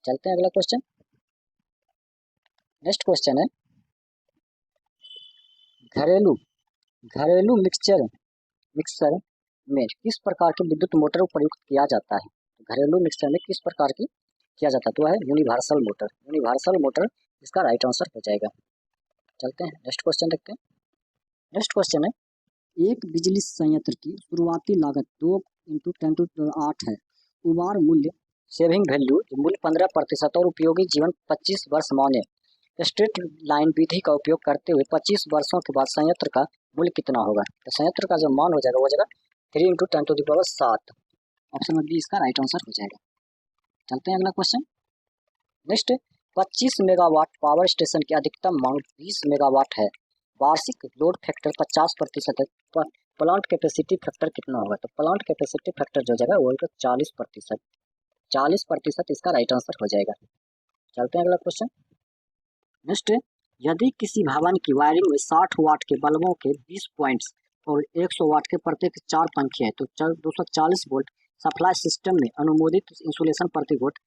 [SPEAKER 1] चलते हैं अगला क्वेश्चन। नेक्स्ट क्वेश्चन है घरेलू मिक्सर में किस प्रकार की विद्युत मोटर प्रयुक्त किया जाता है? घरेलू मिक्सर में किस प्रकार की किया जाता है? तो है यूनिवर्सल मोटर। यूनिवर्सल मोटर इसका राइट आंसर हो जाएगा। चलते हैं नेक्स्ट क्वेश्चन देखते हैं। नेक्स्ट क्वेश्चन है एक बिजली संयंत्र की शुरुआती लागत 2 × 10⁸ है। उबार मूल्य सेविंग वैल्यू मूल्य 15% और उपयोगी जीवन 25 वर्ष माने। स्ट्रेट लाइन विधि का उपयोग करते हुए 25 वर्षों के बाद संयंत्र का मूल्य कितना होगा? तो संयंत्र का जो मान हो जाएगा वो हो जाएगा 3 × 10⁻7। ऑप्शन नंबर बी इसका राइट आंसर हो जाएगा। चलते हैं अगला question. Next 25 megawatt power station की अधिकतम मांग 20 मेगावाट है। वार्षिक लोड फैक्टर 50% है। प्लांट कैपेसिटी फैक्टर कितना होगा? तो प्लांट कैपेसिटी फैक्टर जो जाएगा वो 40%। 40% इसका राइट आंसर हो जाएगा। चलते हैं अगला क्वेश्चन। नेक्स्ट यदि किसी भवन की वायरिंग में 60 वाट के बल्बों के 20 पॉइंट्स और 100 वाट के प्रत्येक 4 पंखे हैं तो 240 वोल्ट सप्लाई सिस्टम में अनुमोदित इंसुलेशन प्रति वोल्ट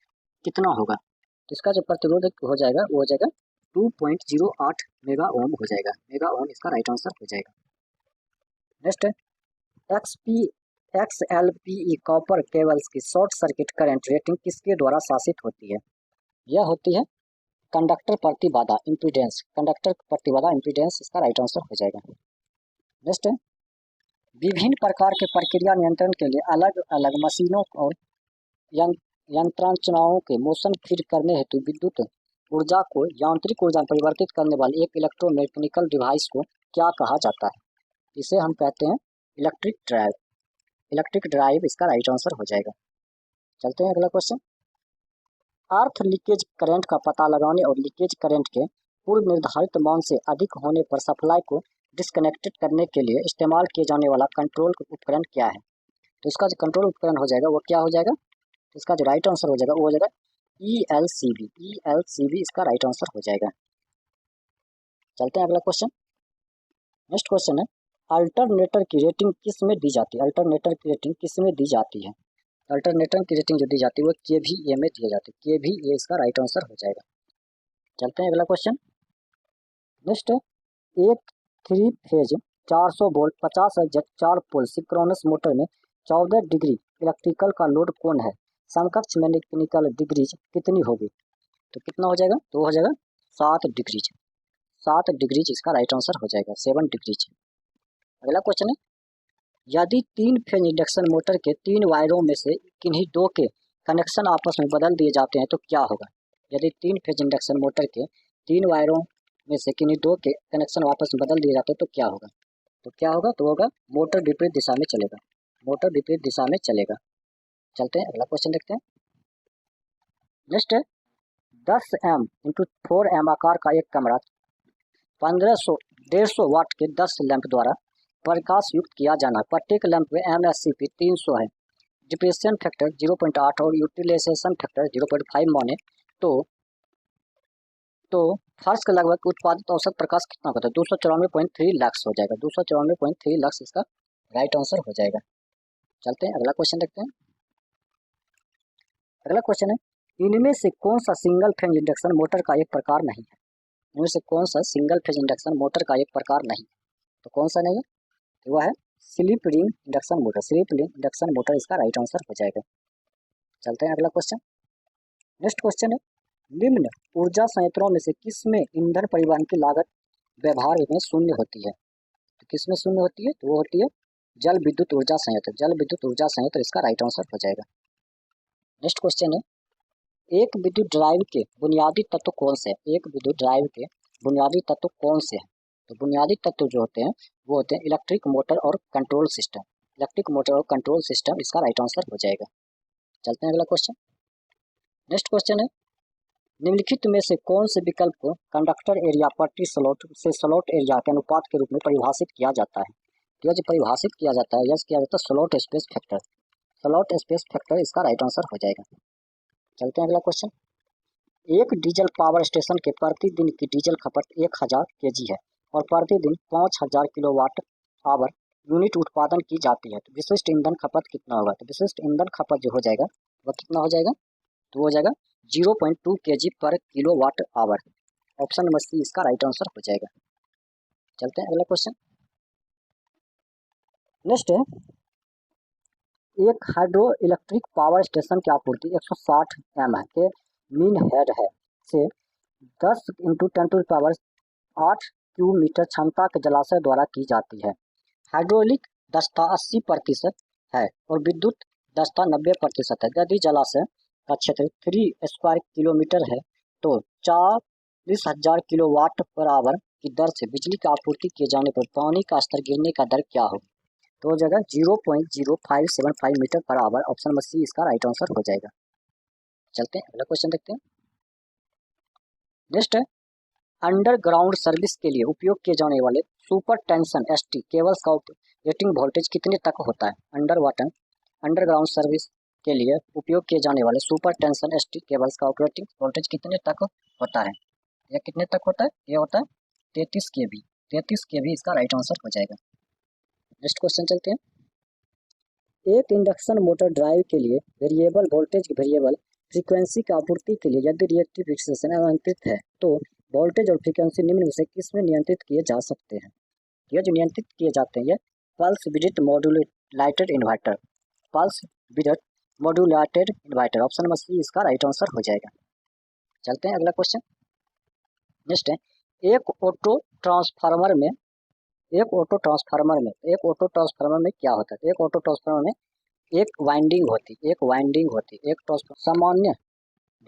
[SPEAKER 1] कितना होगा? तो इसका जो प्रतिरोध हो जाएगा वो हो जाएगा 2.08 मेगा ओम हो जाएगा। मेगा ओम इसका राइट आंसर हो जाएगा। नेक्स्ट XLPE कॉपर केबल्स की शॉर्ट सर्किट करंट रेटिंग किसके द्वारा शासित होती है? यह होती है कंडक्टर प्रतिबाधा इम्पीडेंस। कंडक्टर प्रतिबाधा इम्पीडेंस इसका राइट आंसर हो जाएगा। नेक्स्ट विभिन्न प्रकार के प्रक्रिया नियंत्रण के लिए अलग अलग मशीनों और यंत्रांचनाओं के मोशन फीड करने हेतु विद्युत ऊर्जा को यांत्रिक ऊर्जा में परिवर्तित करने वाले एक इलेक्ट्रोमैकेनिकल डिवाइस को क्या कहा जाता है? इसे हम कहते हैं इलेक्ट्रिक ड्राइव। इलेक्ट्रिक ड्राइव इसका राइट आंसर हो जाएगा। चलते हैं अगला क्वेश्चन। अर्थ लीकेज करंट का पता लगाने और लीकेज करंट के पूर्व निर्धारित मान से अधिक होने पर सप्लाई को डिस्कनेक्टेड करने के लिए इस्तेमाल किए जाने वाला कंट्रोल उपकरण क्या है? तो इसका जो कंट्रोल उपकरण हो जाएगा वो क्या हो जाएगा? तो इसका जो राइट आंसर हो जाएगा वो हो जाएगा ELCB। ELCB इसका राइट आंसर हो जाएगा। चलते हैं अगला क्वेश्चन। नेक्स्ट क्वेश्चन है अल्टरनेटर की रेटिंग किस में दी जाती है? अल्टरनेटर की रेटिंग किस में दी जाती है? अल्टरनेटर की रेटिंग जो दी जाती है वो KVA में दी जाती है। KVA इसका राइट आंसर हो जाएगा। चलते हैं अगला क्वेश्चन। नेक्स्ट एक 3 फेज 400 वोल्ट 50 हर्ट्ज 4 पोल सिंक्रोनस मोटर में 14 डिग्री इलेक्ट्रिकल का लोड कौन है? समकक्ष मैकेनिकल डिग्रीज कितनी होगी? तो कितना हो जाएगा? तो हो जाएगा 7 डिग्रीज। 7 डिग्रीज इसका राइट आंसर हो जाएगा 7 डिग्रीज। अगला क्वेश्चन है यदि 3 फेज इंडक्शन मोटर के 3 वायरों में से किन्हीं 2 के कनेक्शन आपस में बदल दिए जाते हैं तो क्या होगा? यदि 3 फेज इंडक्शन मोटर के 3 वायरों में से किन्हीं 2 के कनेक्शन आपस में बदल दिए जाते हैं तो क्या होगा? तो क्या होगा? तो होगा मोटर विपरीत दिशा में चलेगा। मोटर विपरीत दिशा में चलेगा। चलते हैं अगला क्वेश्चन देखते हैं। नेक्स्ट 10 m × 4 m आकार का एक कमरा 1500 150 वाट के 10 लैंप द्वारा प्रकाश युक्त किया जाना। प्रत्येक लैंप में MSCP 300 है। डिप्रेशन फैक्टर 0.8 और यूटिलाइजेशन फैक्टर 0.5 माने तो फर्श का लगभग उत्पादित औसत प्रकाश कितना होता है? 294.3 लक्स हो जाएगा। 294.3 लक्स इसका राइट आंसर हो जाएगा। चलते हैं अगला क्वेश्चन देखते हैं। अगला क्वेश्चन है, इनमें से कौन सा सिंगल फेज इंडक्शन मोटर का एक प्रकार नहीं है? इनमें से कौन सा सिंगल फेज इंडक्शन मोटर का एक प्रकार नहीं? तो कौन सा नहीं है? तो वह है slip ring induction motor. Slip ring induction motor इसका राइट आंसर हो जाएगा। चलते हैं अगला क्वेश्चन। नेक्स्ट क्वेश्चन है, निम्न ऊर्जा संयंत्रों में से किसमें ईंधन परिवहन की लागत व्यवहार में शून्य होती है? तो किसमें शून्य होती है? तो वो होती है जल विद्युत ऊर्जा संयंत्र। जल विद्युत ऊर्जा संयंत्र इसका राइट आंसर हो जाएगा। नेक्स्ट क्वेश्चन है, एक विद्युत ड्राइव के बुनियादी तत्व कौन से हैं? एक विद्युत ड्राइव के बुनियादी तत्व कौन से हैं? तो बुनियादी तत्व जो होते हैं वो होते हैं इलेक्ट्रिक मोटर और कंट्रोल सिस्टम। इलेक्ट्रिक मोटर और कंट्रोल सिस्टम इसका राइट आंसर हो जाएगा। चलते हैं अगला क्वेश्चन। नेक्स्ट क्वेश्चन है, निम्नलिखित में से कौन से विकल्प को कंडक्टर एरिया पट्टी स्लॉट से स्लॉट एरिया के अनुपात के रूप में परिभाषित किया जाता है? यह जो परिभाषित किया जाता है यह किया जाता है slot space factor. Slot space factor इसका राइट आंसर हो जाएगा। चलते हैं अगला क्वेश्चन। एक डीजल पावर स्टेशन के प्रतिदिन की डीजल खपत 1000 kg है और प्रतिदिन 5000 किलोवाट आवर यूनिट उत्पादन की जाती है। तो विशिष्ट ईंधन खपत कितना होगा? तो विशिष्ट ईंधन खपत जो हो जाएगा वह कितना हो जाएगा? तो हो जाएगा 0.2 kg पर kilowatt hour. Option number C इसका राइट आंसर हो जाएगा। चलते हैं अगला क्वेश्चन। नेक्स्ट है, एक हाइड्रो इलेक्ट्रिक पावर स्टेशन की आपूर्ति 160 mm के मीन हेड है से 10 × 10⁸ 8 क्यूब मीटर क्षमता के जलाशय द्वारा की जाती है। हाइड्रोलिक दक्षता 80% है और विद्युत दक्षता 90% है। यदि जलाशय का क्षेत्र 3 स्क्वायर किलोमीटर है तो 40,000 किलोवाट पर आवर की दर से बिजली की आपूर्ति किए जाने पर पानी का स्तर गिरने का दर क्या होगा? तो हो जाएगा 0.0575 metre per hour. Option number C इसका राइट आंसर हो जाएगा। चलते हैं अगला क्वेश्चन देखते हैं। नेक्स्ट है, अंडरग्राउंड सर्विस के लिए उपयोग किए जाने वाले सुपर टेंशन ST केबल्स का रेटिंग वोल्टेज कितने तक होता है? अंडरग्राउंड सर्विस के लिए उपयोग किए जाने वाले सुपर टेंशन ST केबल्स का ऑपरेटिंग वोल्टेज कितने तक होता है? यह कितने तक होता है? यह होता है 33 kV। 33 kV इसका राइट आंसर हो जाएगा। नेक्स्ट क्वेश्चन चलते हैं। एक इंडक्शन मोटर ड्राइव के लिए वेरिएबल वोल्टेज वेरिएबल फ्रीक्वेंसी की आपूर्ति के लिए यदि रिएक्टिव फिक्सेशन अनियंत्रित है तो वोल्टेज और फ्रीक्वेंसी निम्न में से किसमें नियंत्रित किए जा सकते हैं? यह जो नियंत्रित किए जाते हैं ये pulse width modulated inverter. Pulse width modulated inverter. Option number C इसका राइट आंसर हो जाएगा। चलते हैं अगला क्वेश्चन। नेक्स्ट है, एक ऑटो ट्रांसफार्मर में क्या होता है? एक ऑटो ट्रांसफार्मर में एक वाइंडिंग होती। एक ट्रांसफार्मर सामान्य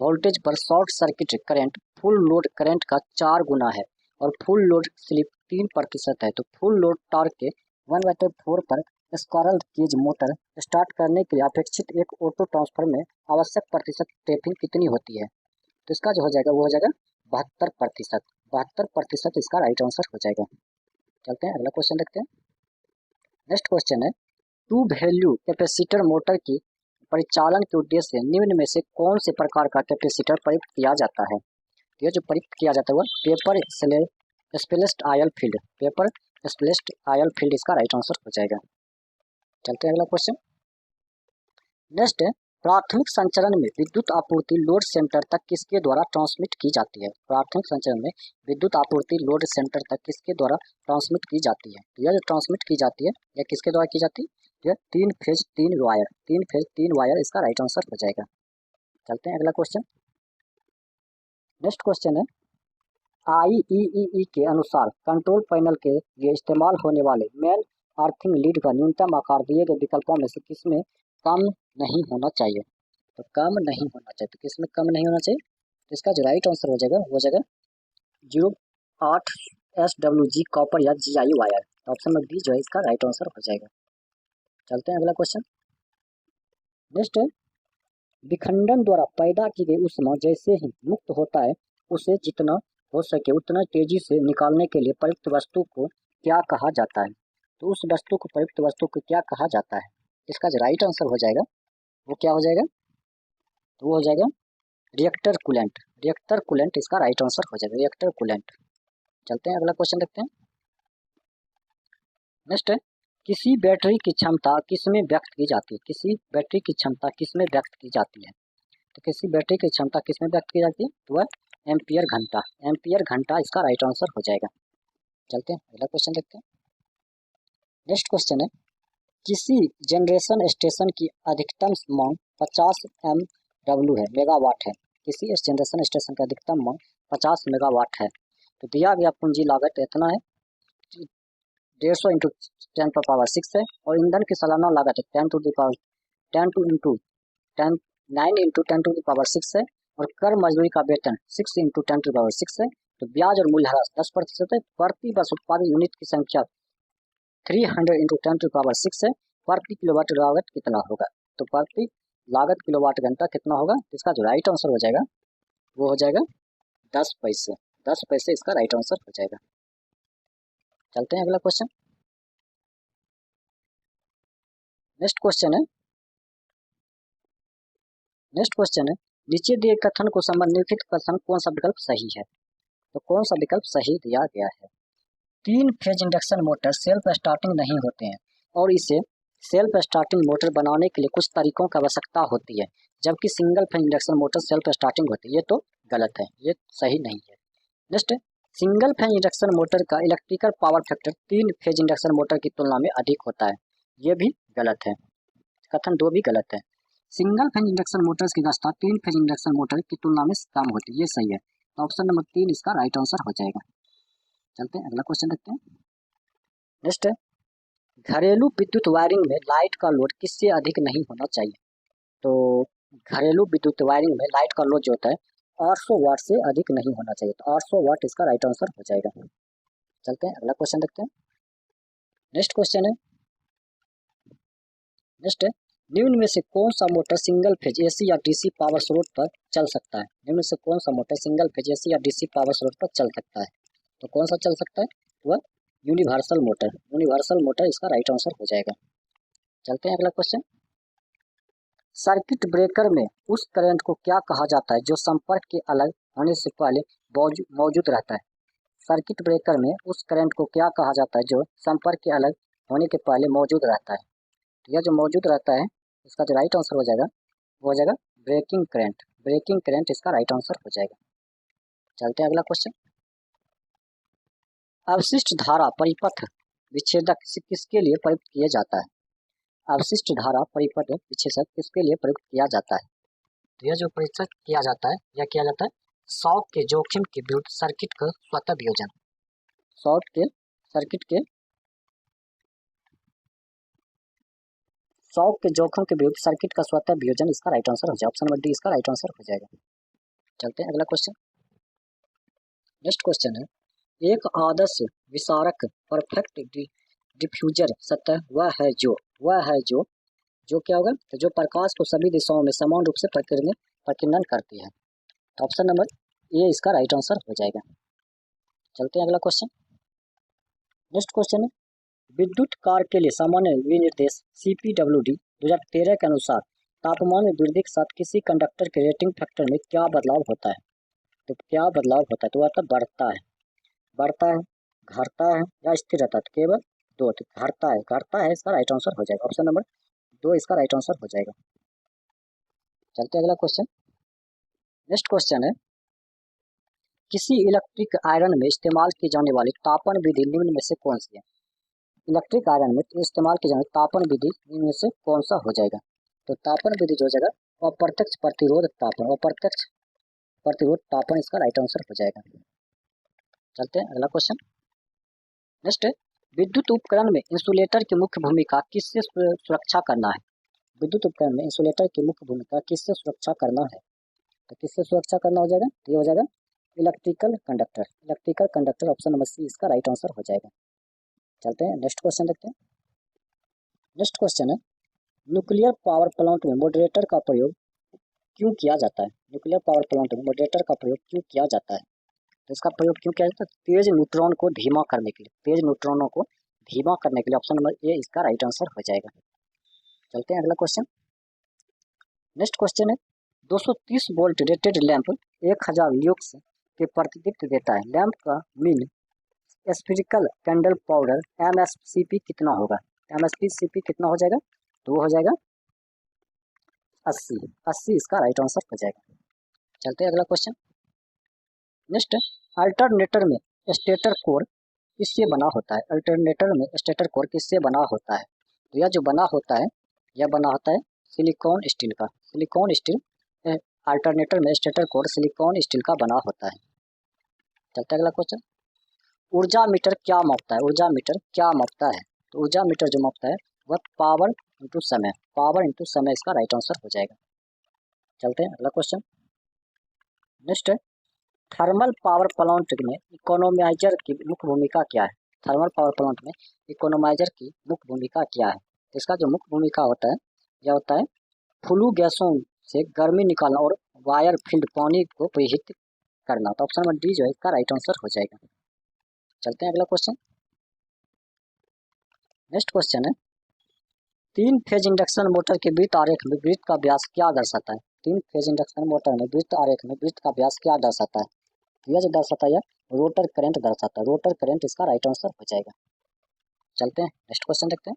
[SPEAKER 1] वोल्टेज पर short circuit current full load current का 4 गुना है और फुल लोड स्लिप 3% है। तो फुल लोड टॉर्क के 1/4 पर स्क्विरल केज मोटर स्टार्ट करने के लिए अपेक्षित एक ऑटो ट्रांसफार्मर में आवश्यक प्रतिशत टेपिंग कितनी होती है? तो इसका जो हो जाएगा वो हो जाएगा 72%। 72% इसका राइट आंसर हो जाएगा। चलते हैं अगला क्वेश्चन देखते हैं। नेक्स्ट क्वेश्चन है, टू वैल्यू कैपेसिटर मोटर की परिचालन के उद्देश्य से निम्न में से कौन से प्रकार का कैपेसिटर प्रयुक्त किया जाता है? यह जो प्रयुक्त किया जाता है वह paper splashed oil field. Paper splashed oil field इसका राइट आंसर हो जाएगा। चलते हैं अगला क्वेश्चन। नेक्स्ट है, प्राथमिक संचरण में विद्युत आपूर्ति लोड सेंटर तक किसके द्वारा ट्रांसमिट की जाती है? प्राथमिक संचरण में विद्युत आपूर्ति लोड सेंटर तक किसके द्वारा ट्रांसमिट की जाती है? यह जो ट्रांसमिट की जाती है यह किसके द्वारा की जाती है? यह 3 फेज 3 वायर इसका राइट आंसर हो जाएगा। चलते हैं अगला क्वेश्चन। नेक्स्ट क्वेश्चन है, IEEE के अनुसार कंट्रोल पैनल के लिए इस्तेमाल होने वाले मेन अर्थिंग लीड का न्यूनतम आकार दिए गए विकल्पों में से किसमें कम नहीं होना चाहिए? तो कम नहीं होना चाहिए। तो किसमें कम नहीं होना चाहिए? तो इसका जो राइट आंसर हो जाएगा वो हो जाएगा 08 SWG कॉपर या GI wire. Option number B जो है इसका राइट आंसर हो जाएगा। चलते हैं अगला क्वेश्चन। नेक्स्ट है, विखंडन द्वारा पैदा की गई ऊष्मा जैसे ही मुक्त होता है उसे जितना हो सके उतना तेजी से निकालने के लिए प्रयुक्त वस्तु को क्या कहा जाता है? तो उस वस्तु को प्रयुक्त वस्तु को क्या कहा जाता है? इसका जो राइट आंसर हो जाएगा वो क्या हो जाएगा? तो वो हो जाएगा रिएक्टर कूलेंट। रिएक्टर कूलेंट इसका राइट आंसर हो जाएगा, रिएक्टर कूलेंट। चलते हैं अगला क्वेश्चन देखते हैं। नेक्स्ट है, किसी बैटरी की क्षमता किसमें व्यक्त की जाती है? किसी बैटरी की क्षमता किसमें व्यक्त की जाती है? तो किसी बैटरी की क्षमता किसमें व्यक्त की जाती है? तो वह एम्पियर घंटा। एम्पियर घंटा इसका राइट आंसर हो जाएगा। चलते हैं अगला क्वेश्चन देखते हैं। नेक्स्ट क्वेश्चन है, किसी जनरेशन स्टेशन की अधिकतम मांग 50 MW है, मेगावाट है। किसी जनरेशन स्टेशन का अधिकतम मांग 50 मेगावाट है। तो दिया गया पूंजी लागत इतना है 150 इंटू 10⁻6 है, और ईंधन की सालाना लागत है 10 9 इंटू 10⁻6 है, और कर मजदूरी का वेतन 6 इंटू 10⁻6 है। तो ब्याज और मूल्यह्रास 10% है। प्रति वर्ष उत्पादित यूनिट की संख्या 300 इंटू 10⁻6 है। प्रति किलोवाट लागत कितना होगा? तो प्रति लागत किलोवाट घंटा कितना होगा? इसका जो राइट आंसर हो जाएगा वो हो जाएगा 10 पैसे। 10 पैसे इसका राइट आंसर हो जाएगा। चलते हैं अगला क्वेश्चन। नेक्स्ट क्वेश्चन है, नीचे दिए कथन को निम्नलिखित कथन कौन सा विकल्प सही है? तो कौन सा विकल्प सही दिया गया है? 3 phase induction motor self starting नहीं होते हैं, और इसे सेल्फ स्टार्टिंग मोटर बनाने के लिए कुछ तरीकों की आवश्यकता होती है, जबकि single phase induction motor self starting होती है। ये तो गलत है, ये सही नहीं है। Next, single phase induction motor का electrical power factor 3 phase induction motor की तुलना में अधिक होता है। ये भी गलत है, कथन 2 भी गलत है। सिंगल फेज इंडक्शन मोटर्स की दक्षता 3 फेज इंडक्शन मोटर की तुलना में कम होती है, ये सही है। तो ऑप्शन नंबर 3 इसका राइट आंसर हो जाएगा। चलते हैं अगला क्वेश्चन देखते हैं। नेक्स्ट है, घरेलू विद्युत वायरिंग में लाइट का लोड किससे अधिक नहीं होना चाहिए? तो घरेलू विद्युत वायरिंग में लाइट का लोड जो होता है 800 वाट से अधिक नहीं होना चाहिए। तो 800 वाट इसका राइट आंसर हो जाएगा। चलते हैं अगला क्वेश्चन देखते हैं। नेक्स्ट क्वेश्चन है, निम्न में से कौन सा मोटर सिंगल फेज एसी या डीसी पावर स्रोत पर चल सकता है? निम्न में से कौन सा मोटर सिंगल फेज एसी या डीसी पावर स्रोत पर चल सकता है? तो कौन सा चल सकता है? वह यूनिवर्सल मोटर। यूनिवर्सल मोटर इसका राइट आंसर हो जाएगा। चलते हैं अगला क्वेश्चन। सर्किट ब्रेकर में उस करंट को क्या कहा जाता है जो संपर्क के अलग होने से पहले मौजूद रहता है? सर्किट ब्रेकर में उस करंट को क्या कहा जाता है जो संपर्क के अलग होने के पहले मौजूद रहता है? यह जो मौजूद रहता है इसका जो राइट आंसर हो जाएगा वो हो जाएगा ब्रेकिंग करंट। ब्रेकिंग करंट इसका राइट आंसर हो जाएगा। चलते हैं अगला क्वेश्चन। अवशिष्ट धारा परिपथ विच्छेदक किसके लिए प्रयुक्त किया जाता है? अवशिष्ट धारा परिपथ विच्छेदक किसके लिए प्रयुक्त किया जाता है? तो यह जो प्रयुक्त किया जाता है यह किया जाता है शॉक के जोखिम के विरुद्ध सर्किट का स्वतः वियोजन। शॉक के जोखिम के विरुद्ध सर्किट का स्वतः वियोजन इसका राइट आंसर हो जाएगा। ऑप्शन नंबर डी इसका राइट आंसर हो जाएगा। चलते हैं अगला क्वेश्चन। नेक्स्ट क्वेश्चन है, एक आदर्श विसारक परफेक्ट डिफ्यूजर सतह वह है जो क्या होगा? तो जो प्रकाश को सभी दिशाओं में समान रूप से प्रकीर्णन करती है। तो ऑप्शन नंबर ए इसका राइट आंसर हो जाएगा। चलते हैं अगला क्वेश्चन। नेक्स्ट क्वेश्चन है, विद्युत कार के लिए सामान्य विनिर्देश CPWD 2013 के अनुसार तापमान में वृद्धि के साथ किसी कंडक्टर के रेटिंग फैक्टर में क्या बदलाव होता है? तो क्या बदलाव होता है? तो वह बढ़ता है, घटता है या स्थिर रहता है? तो केवल 2। तो घटता है इसका राइट आंसर हो जाएगा। ऑप्शन नंबर 2 इसका राइट आंसर हो जाएगा। चलते अगला क्वेश्चन। नेक्स्ट क्वेश्चन है, किसी इलेक्ट्रिक आयरन में इस्तेमाल की जाने वाली तापन विधि निम्न में से कौन सी है? इलेक्ट्रिक आयरन में इस्तेमाल की जाने तापन विधि निम्न में से कौन सा हो जाएगा? तो तापन विधि जो हो जाएगा अप्रत्यक्ष प्रतिरोध तापन। अप्रत्यक्ष प्रतिरोध तापन इसका राइट आंसर हो जाएगा। चलते हैं अगला क्वेश्चन। नेक्स्ट, विद्युत उपकरण में इंसुलेटर की मुख्य भूमिका किससे सुरक्षा करना है? विद्युत उपकरण में इंसुलेटर की मुख्य भूमिका किससे सुरक्षा करना है? तो किससे सुरक्षा करना हो जाएगा? तो ये हो जाएगा electrical conductor. Option number C इसका राइट आंसर हो जाएगा। चलते हैं नेक्स्ट क्वेश्चन देखते हैं। नेक्स्ट क्वेश्चन है, न्यूक्लियर पावर प्लांट में मॉडरेटर का प्रयोग क्यों किया जाता है? न्यूक्लियर पावर प्लांट में मॉडरेटर का प्रयोग क्यों किया जाता है? तो इसका प्रयोग क्यों किया जाता है? तेज न्यूट्रॉन को धीमा करने के लिए, तेज न्यूट्रॉनों को धीमा करने के लिए। ऑप्शन नंबर ए इसका राइट आंसर हो जाएगा। चलते हैं अगला क्वेश्चन। नेक्स्ट क्वेश्चन है 230 वोल्ट रेटेड लैंप 1000 ल्यूक्स के प्रतिदीप्त देता है। लैंप का mean spherical candle powder MSCP कितना होगा? MSCP कितना हो जाएगा? तो वो हो जाएगा 80। 80 इसका राइट आंसर हो जाएगा। चलते हैं अगला क्वेश्चन। नेक्स्ट, अल्टरनेटर में स्टेटर कोर किससे बना होता है? अल्टरनेटर में स्टेटर कोर किससे बना होता है? तो यह जो बना होता है, यह बना होता है सिलिकॉन स्टील का। सिलिकॉन स्टील अल्टरनेटर में स्टेटर कोर सिलिकॉन स्टील का बना होता है। चलते हैं अगला क्वेश्चन। ऊर्जा मीटर क्या मापता है? ऊर्जा मीटर क्या मापता है? तो ऊर्जा मीटर जो मापता है वह पावर इंटू समय, पावर इंटू समय इसका राइट आंसर हो जाएगा। चलते हैं अगला क्वेश्चन। नेक्स्ट है थर्मल पावर प्लांट में इकोनोमाइजर की मुख्य भूमिका क्या है? थर्मल पावर प्लांट में इकोनोमाइजर की मुख्य भूमिका क्या है? इसका जो मुख्य भूमिका होता है यह होता है फ्लू गैसों से गर्मी निकालना और वायर फील्ड पानी को प्रहित करना। तो ऑप्शन नंबर डी जो है इसका राइट आंसर हो जाएगा। चलते हैं अगला क्वेश्चन। नेक्स्ट क्वेश्चन है 3 फेज इंडक्शन मोटर के वृत्त आरेख में वृत्त का व्यास क्या दर्शाता है? 3 फेज इंडक्शन मोटर में वृत्त आरेख में वृत्त का व्यास क्या दर्शाता है? यह जो दर्शाता है रोटर करंट दर्शाता है। रोटर करंट इसका राइट आंसर हो जाएगा। चलते हैं नेक्स्ट क्वेश्चन देखते हैं।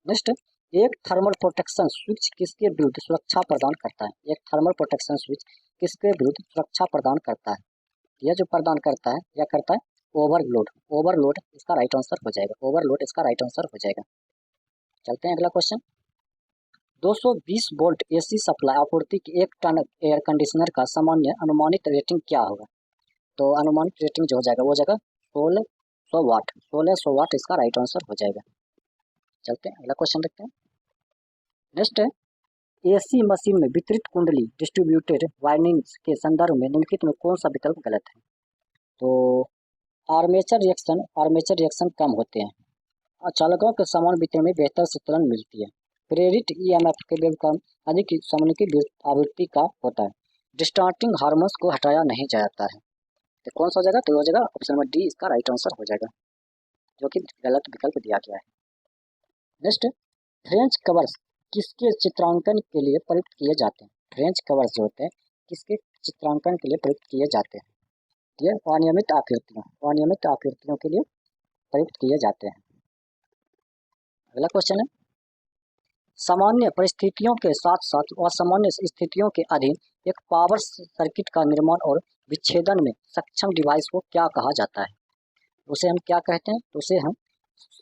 [SPEAKER 1] नेक्स्ट, एक थर्मल प्रोटेक्शन स्विच किसके विरुद्ध सुरक्षा प्रदान करता है? एक थर्मल प्रोटेक्शन स्विच किसके विरुद्ध सुरक्षा प्रदान करता है? यह जो प्रदान करता है यह करता है ओवरलोड। ओवरलोड इसका राइट आंसर हो जाएगा। ओवरलोड इसका राइट आंसर हो जाएगा। चलते हैं अगला क्वेश्चन। 220 वोल्ट AC सप्लाई आपूर्ति की 1 टन एयर कंडीशनर का सामान्य अनुमानित रेटिंग क्या होगा? तो अनुमानित रेटिंग जो हो जाएगा वो हो जाएगा 1600 वाट। 1600 वाट इसका राइट आंसर हो जाएगा। चलते हैं अगला क्वेश्चन देखते हैं। नेक्स्ट है AC मशीन में वितरित कुंडली डिस्ट्रीब्यूटेड वाइंडिंग्स के संदर्भ में निम्नलिखित में कौन सा विकल्प गलत है? तो आर्मेचर रिएक्शन कम होते हैं। चालकों के समान वितरण में बेहतर शीतलन मिलती है। प्रेरित EMF के वेवफॉर्म अधिक समय की आवृत्ति का होता है। डिस्टार्टिंग हार्मोन्स को हटाया नहीं जाता है। तो कौन सा हो जाएगा? तो हो जाएगा ऑप्शन नंबर डी इसका राइट आंसर हो जाएगा, जो कि गलत विकल्प दिया गया है। नेक्स्ट, फ्रेंच कवर्स किसके चित्रांकन के लिए प्रयुक्त किए जाते हैं? फ्रेंच कवर्स जो होते हैं किसके चित्रांकन के लिए प्रयुक्त किए जाते हैं? ये अनियमित आकृतियों के लिए प्रयुक्त किए जाते हैं। अगला क्वेश्चन है सामान्य परिस्थितियों के साथ साथ असामान्य स्थितियों के अधीन एक पावर सर्किट का निर्माण और विच्छेदन में सक्षम डिवाइस को क्या कहा जाता है? उसे हम क्या कहते हैं? तो उसे हम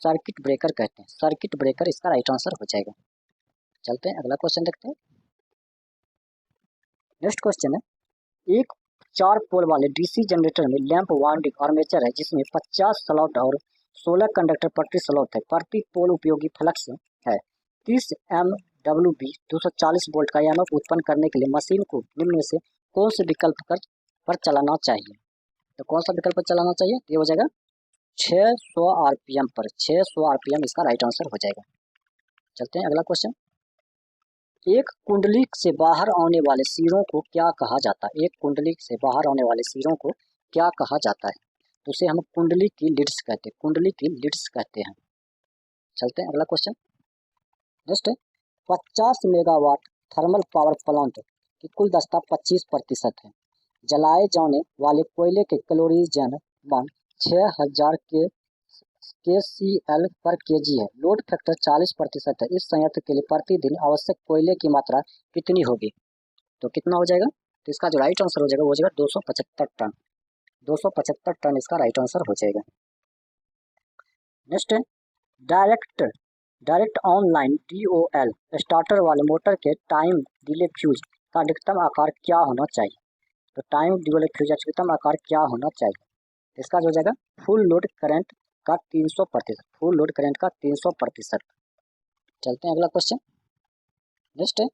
[SPEAKER 1] सर्किट ब्रेकर कहते हैं। सर्किट ब्रेकर इसका राइट आंसर हो जाएगा। चलते हैं अगला क्वेश्चन देखते हैं। नेक्स्ट क्वेश्चन है एक 4 पोल वाले DC जनरेटर में लैंप वाइंडिंग आर्मेचर है जिसमें 50 स्लॉट और 16 कंडक्टर प्रति स्लॉट है। प्रति पोल उपयोगी फ्लक्स है 30 MWB 240 वोल्ट का EMF उत्पन्न करने के लिए मशीन को निम्न में से कौन से विकल्प पर चलाना चाहिए? तो कौन सा विकल्प पर चलाना चाहिए? ये हो जाएगा 600 RPM पर। 600 RPM इसका राइट आंसर हो जाएगा। चलते हैं अगला क्वेश्चन। एक कुंडली से बाहर आने वाले सिरों को क्या कहा जाता है? एक कुंडली से बाहर आने वाले सिरों को क्या कहा जाता है? तो उसे हम कुंडली की लीड्स कहते हैं। कुंडली की लीड्स कहते हैं। चलते हैं अगला क्वेश्चन। नेक्स्ट है 50 मेगावाट थर्मल पावर प्लांट की कुल दक्षता 25% है। जलाए जाने वाले कोयले के कैलोरीजन मान 6000 KCl पर kg है। लोड फैक्टर 40% है। इस संयंत्र के लिए प्रतिदिन आवश्यक कोयले की मात्रा कितनी होगी? तो कितना हो जाएगा? तो इसका जो राइट आंसर हो जाएगा वो हो जाएगा 275 टन। 275 टन इसका राइट आंसर हो जाएगा। नेक्स्ट है डायरेक्ट ऑनलाइन DOL स्टार्टर वाले मोटर के टाइम डिले फ्यूज का अधिकतम आकार क्या होना चाहिए? तो टाइम डिले फ्यूज अधिकतम आकार क्या होना चाहिए? इसका जो हो जाएगा फुल लोड करंट का 300%। फुल लोड करंट का 300%। चलते हैं अगला क्वेश्चन। नेक्स्ट है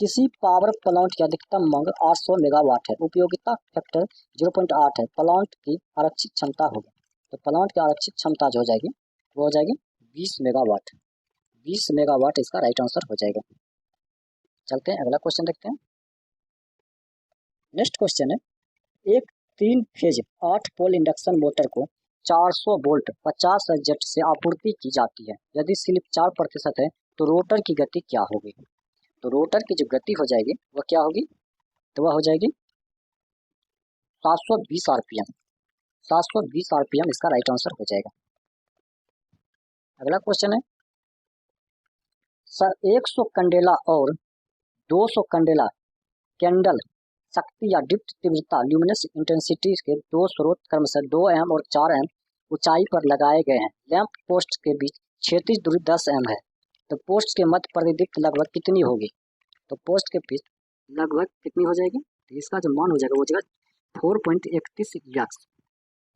[SPEAKER 1] किसी पावर प्लांट की अधिकतम मांग 800 मेगावाट है। उपयोगिता फैक्टर 0.8 है। प्लांट की आरक्षित क्षमता होगी। तो प्लांट की आरक्षित क्षमता जो हो जाएगी वो हो जाएगी 20 मेगावाट। 20 मेगावाट इसका राइट आंसर हो जाएगा। चलते हैं अगला क्वेश्चन देखते हैं। नेक्स्ट क्वेश्चन है एक 3 फेज 8 पोल इंडक्शन मोटर को 400 वोल्ट 50 हर्ट्ज से आपूर्ति की जाती है। यदि स्लिप 4% है तो रोटर की गति क्या होगी? तो रोटर की जो गति हो जाएगी वह क्या होगी? तो वह हो जाएगी 720 आरपीएम। 720 आरपीएम इसका राइट आंसर हो जाएगा। अगला क्वेश्चन है, 100 कैंडेला और 200 कैंडेला कैंडल शक्ति या दीप्त तीव्रता ल्यूमिनस इंटेंसिटी के दो स्रोत क्रमशः 2 एम और 4 एम ऊंचाई पर लगाए गए हैं। लैंप पोस्ट के बीच क्षैतिज दूरी 10 एम है, तो पोस्ट के मध्य परिदीप्ति लगभग कितनी होगी? तो पोस्ट के बीच लगभग कितनी हो जाएगी? तो इसका जो मान हो जाएगा वो हो जाएगा 4.31 लक्स,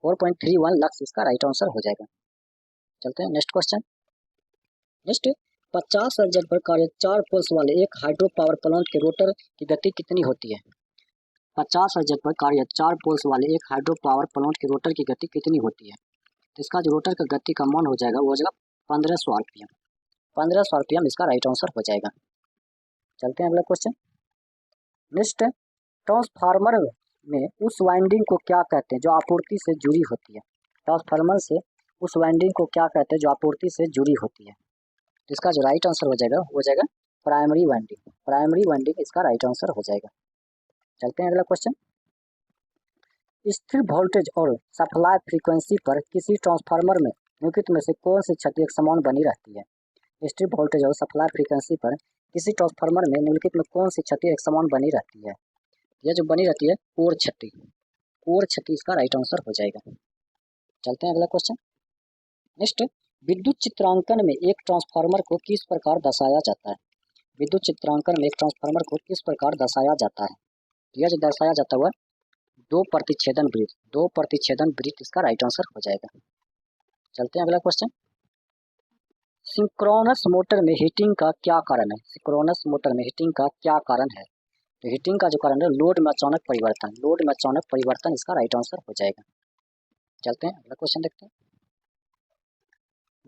[SPEAKER 1] 4.31 लक्स इसका राइट आंसर हो जाएगा। चलते हैं नेक्स्ट क्वेश्चन। नेक्स्ट 50 हर्ट्ज पर कार्य 4 पोल्स वाले एक हाइड्रो पावर प्लांट के रोटर की गति कितनी होती है? 50 हर्ट्ज पर कार्य 4 पोल्स वाले एक हाइड्रो पावर प्लांट के रोटर की गति कितनी होती है? तो इसका जो रोटर का गति का मान हो जाएगा वो हो जाएगा 1500 आरपीएम। 1500 आरपीएम इसका राइट आंसर हो जाएगा। चलते हैं अगला क्वेश्चन। नेक्स्ट, ट्रांसफार्मर में उस वाइंडिंग को क्या कहते हैं जो आपूर्ति से जुड़ी होती है? ट्रांसफार्मर से उस वाइंडिंग को क्या कहते हैं जो आपूर्ति से जुड़ी होती है? तो इसका जो राइट आंसर हो जाएगा प्राइमरी वाइंडिंग। प्राइमरी वाइंडिंग इसका राइट आंसर हो जाएगा। चलते हैं अगला क्वेश्चन। स्थिर वोल्टेज और सप्लाई फ्रीक्वेंसी पर किसी ट्रांसफार्मर में निम्नलिखित में से कौन सी क्षति एक समान बनी रहती है? स्थिर वोल्टेज और सप्लाई फ्रीक्वेंसी पर किसी ट्रांसफार्मर में निम्नलिखित में कौन सी क्षति एक समान बनी रहती है? यह जो बनी रहती है कोर क्षति। कोर क्षति इसका राइट आंसर हो जाएगा। चलते हैं अगला क्वेश्चन। नेक्स्ट, विद्युत चित्रांकन में एक ट्रांसफार्मर को किस प्रकार दर्शाया जाता है? विद्युत चित्रांकन में एक ट्रांसफार्मर को किस प्रकार दर्शाया जाता है? यह जो दर्शाया जाता है 2 प्रतिच्छेदन वृत्त। 2 प्रतिच्छेदन वृत्त इसका राइट आंसर हो जाएगा। चलते हैं अगला क्वेश्चन। सिंक्रोनस मोटर में हीटिंग का क्या कारण है? सिंक्रोनस मोटर में हीटिंग का क्या कारण है? तो हीटिंग का जो कारण है लोड में अचानक परिवर्तन। लोड में अचानक परिवर्तन इसका राइट आंसर हो जाएगा। चलते हैं अगला क्वेश्चन देखते हैं।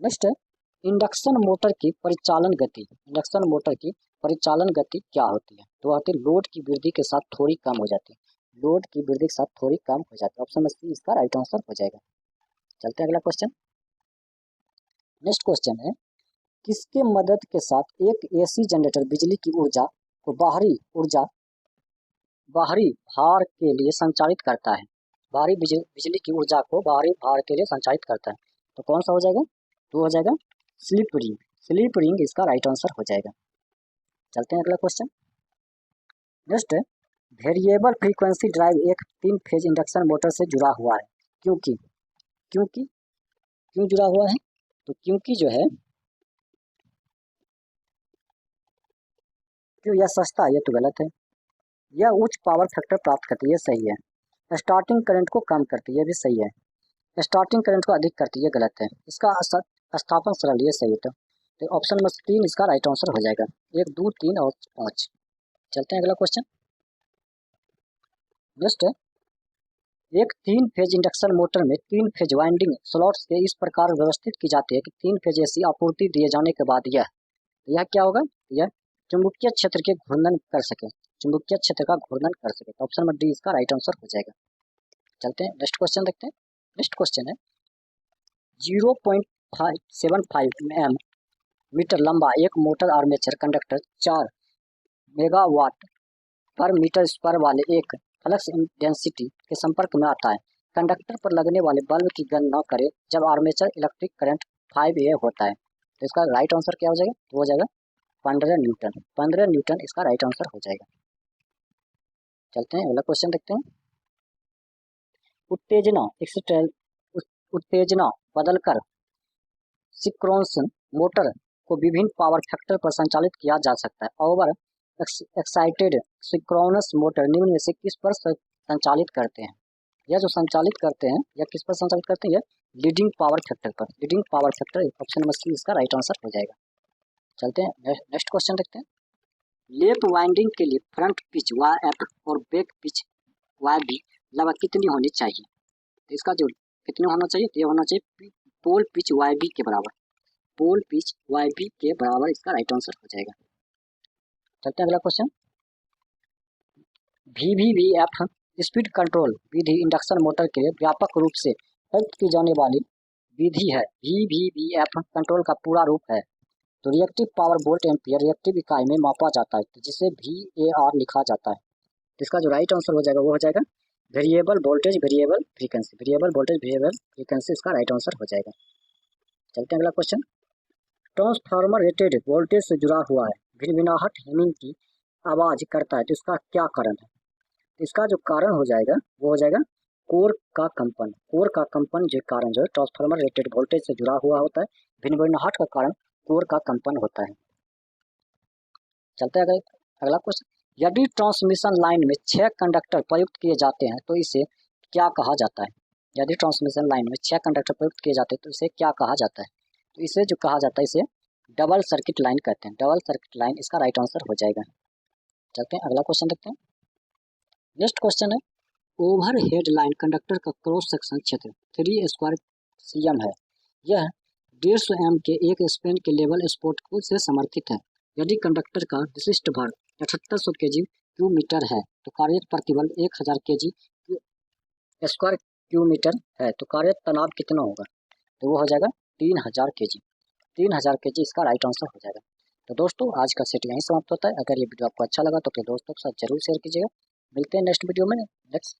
[SPEAKER 1] नेक्स्ट, इंडक्शन मोटर की परिचालन गति। इंडक्शन मोटर की परिचालन गति क्या होती है? तो आती लोड की वृद्धि के साथ थोड़ी कम हो जाती है। लोड की वृद्धि के साथ थोड़ी कम हो जाती है। ऑप्शन सी इसका राइट आंसर हो जाएगा। चलते हैं अगला क्वेश्चन। नेक्स्ट क्वेश्चन है, किसके मदद के साथ एक एसी जनरेटर बिजली की ऊर्जा को बाहरी भार के लिए संचालित करता है? बाहरी बिजली की ऊर्जा को बाहरी भार के लिए संचालित करता है। तो कौन सा हो जाएगा? तो हो जाएगा स्लिप रिंग। स्लिप रिंग इसका राइट आंसर हो जाएगा। चलते हैं अगला question. Next, variable frequency drive एक 3 फेज इंडक्शन मोटर से जुड़ा हुआ है क्यों जुड़ा हुआ है? तो क्योंकि जो है क्यों यह सस्ता है, ये तो गलत है। यह उच्च पावर फैक्टर प्राप्त करती है, ये सही है। स्टार्टिंग करंट को कम करती है, ये भी सही है। स्टार्टिंग करंट को अधिक करती है, गलत है। इसका स्थापन सरल, ये सही है। तो ऑप्शन नंबर 3 इसका राइट आंसर हो जाएगा। 1, 2, 3 और 5। चलते हैं अगला क्वेश्चन। नेक्स्ट, एक 3 फेज इंडक्शन मोटर में 3 फेज वाइंडिंग स्लॉट्स के इस प्रकार व्यवस्थित की जाती है कि 3 फेज एसी आपूर्ति दिए जाने के बाद यह क्या होगा? यह चुंबकीय क्षेत्र के घूर्णन कर सके, चुंबकीय क्षेत्र का घूर्णन कर सके। तो ऑप्शन नंबर डी इसका राइट आंसर हो जाएगा। चलते हैं नेक्स्ट क्वेश्चन देखते हैं। नेक्स्ट क्वेश्चन है, 0.75 मीटर लंबा एक मोटर आर्मेचर कंडक्टर 4 मेगावाट पर मीटर स्क्वायर वाले एक फ्लक्स डेंसिटी के संपर्क में आता है। कंडक्टर पर लगने वाले बल्ब की गणना करें जब आर्मेचर इलेक्ट्रिक करंट 5A होता है। तो इसका राइट आंसर क्या हो जाएगा? तो हो जाएगा 15 न्यूटन। 15 न्यूटन इसका राइट आंसर हो जाएगा। चलते हैं अगला क्वेश्चन देखते हैं। उत्तेजना बदलकर सिंक्रोनस मोटर को विभिन्न पावर फैक्टर पर संचालित किया जा सकता है। ओवर एक्साइटेड सिंक्रोनस मोटर निम्न में से किस पर संचालित करते हैं? यह जो संचालित करते हैं यह किस पर संचालित करते हैं? लीडिंग पावर फैक्टर पर। Leading power factor option number C इसका राइट आंसर हो जाएगा। चलते हैं नेक्स्ट क्वेश्चन देखते हैं। लेप वाइंडिंग के लिए फ्रंट पिच YF और बैक पिच YB लगभग कितनी होनी चाहिए? तो इसका जो कितनी होना चाहिए? तो यह होना चाहिए पोल पिच YB के बराबर। पोल पिच YB के बराबर इसका राइट आंसर हो जाएगा। चलते हैं अगला क्वेश्चन। VVVF स्पीड कंट्रोल विधि इंडक्शन मोटर के लिए व्यापक रूप से प्रयुक्त की जाने वाली विधि है। VVVF कंट्रोल का पूरा रूप है। तो reactive power volt ampere reactive इकाई में मापा जाता है, तो जिसे VAR लिखा जाता है। तो इसका जो राइट आंसर हो जाएगा वो हो जाएगा variable voltage variable frequency. Variable voltage variable frequency इसका राइट आंसर हो जाएगा। चलते हैं अगला क्वेश्चन। ट्रांसफार्मर रेटेड वोल्टेज से जुड़ा हुआ है, भिनभिनाहट हेमिंग की आवाज करता है, तो इसका क्या कारण है? इसका जो कारण हो जाएगा वो हो जाएगा कोर का कंपन। कोर का कंपन जो कारण जो है ट्रांसफार्मर रेटेड वोल्टेज से जुड़ा हुआ होता है। भिनभिनाहट का कारण कोर का कंपन होता है। चलते हैं अगला क्वेश्चन। यदि ट्रांसमिशन लाइन में 6 कंडक्टर प्रयुक्त किए जाते हैं तो इसे क्या कहा जाता है? यदि ट्रांसमिशन लाइन में 6 कंडक्टर प्रयुक्त किए जाते हैं तो इसे क्या कहा जाता है? तो इसे जो कहा जाता है इसे डबल सर्किट लाइन कहते हैं। डबल सर्किट लाइन इसका राइट आंसर हो जाएगा। चलते हैं अगला क्वेश्चन देखते हैं। नेक्स्ट क्वेश्चन है, ओवर हेड लाइन कंडक्टर का क्रॉस सेक्शन क्षेत्र 3 स्क्वायर cm है। यह 150 m के एक स्पैन के लेवल स्पोर्ट से समर्थित है। यदि कंडक्टर का विशिष्ट भार 7800 kg मीटर है तो कार्यरत प्रतिबल 1000 kg स्क्वायर मीटर है, तो कार्यरत तनाव कितना होगा? तो वो हो जाएगा 3000 kg। 3000 kg इसका राइट आंसर हो जाएगा। तो दोस्तों आज का सेट यहीं समाप्त होता है। अगर ये वीडियो आपको अच्छा लगा तो अपने दोस्तों के साथ जरूर शेयर कीजिएगा। मिलते हैं नेक्स्ट वीडियो में। नेक्स्ट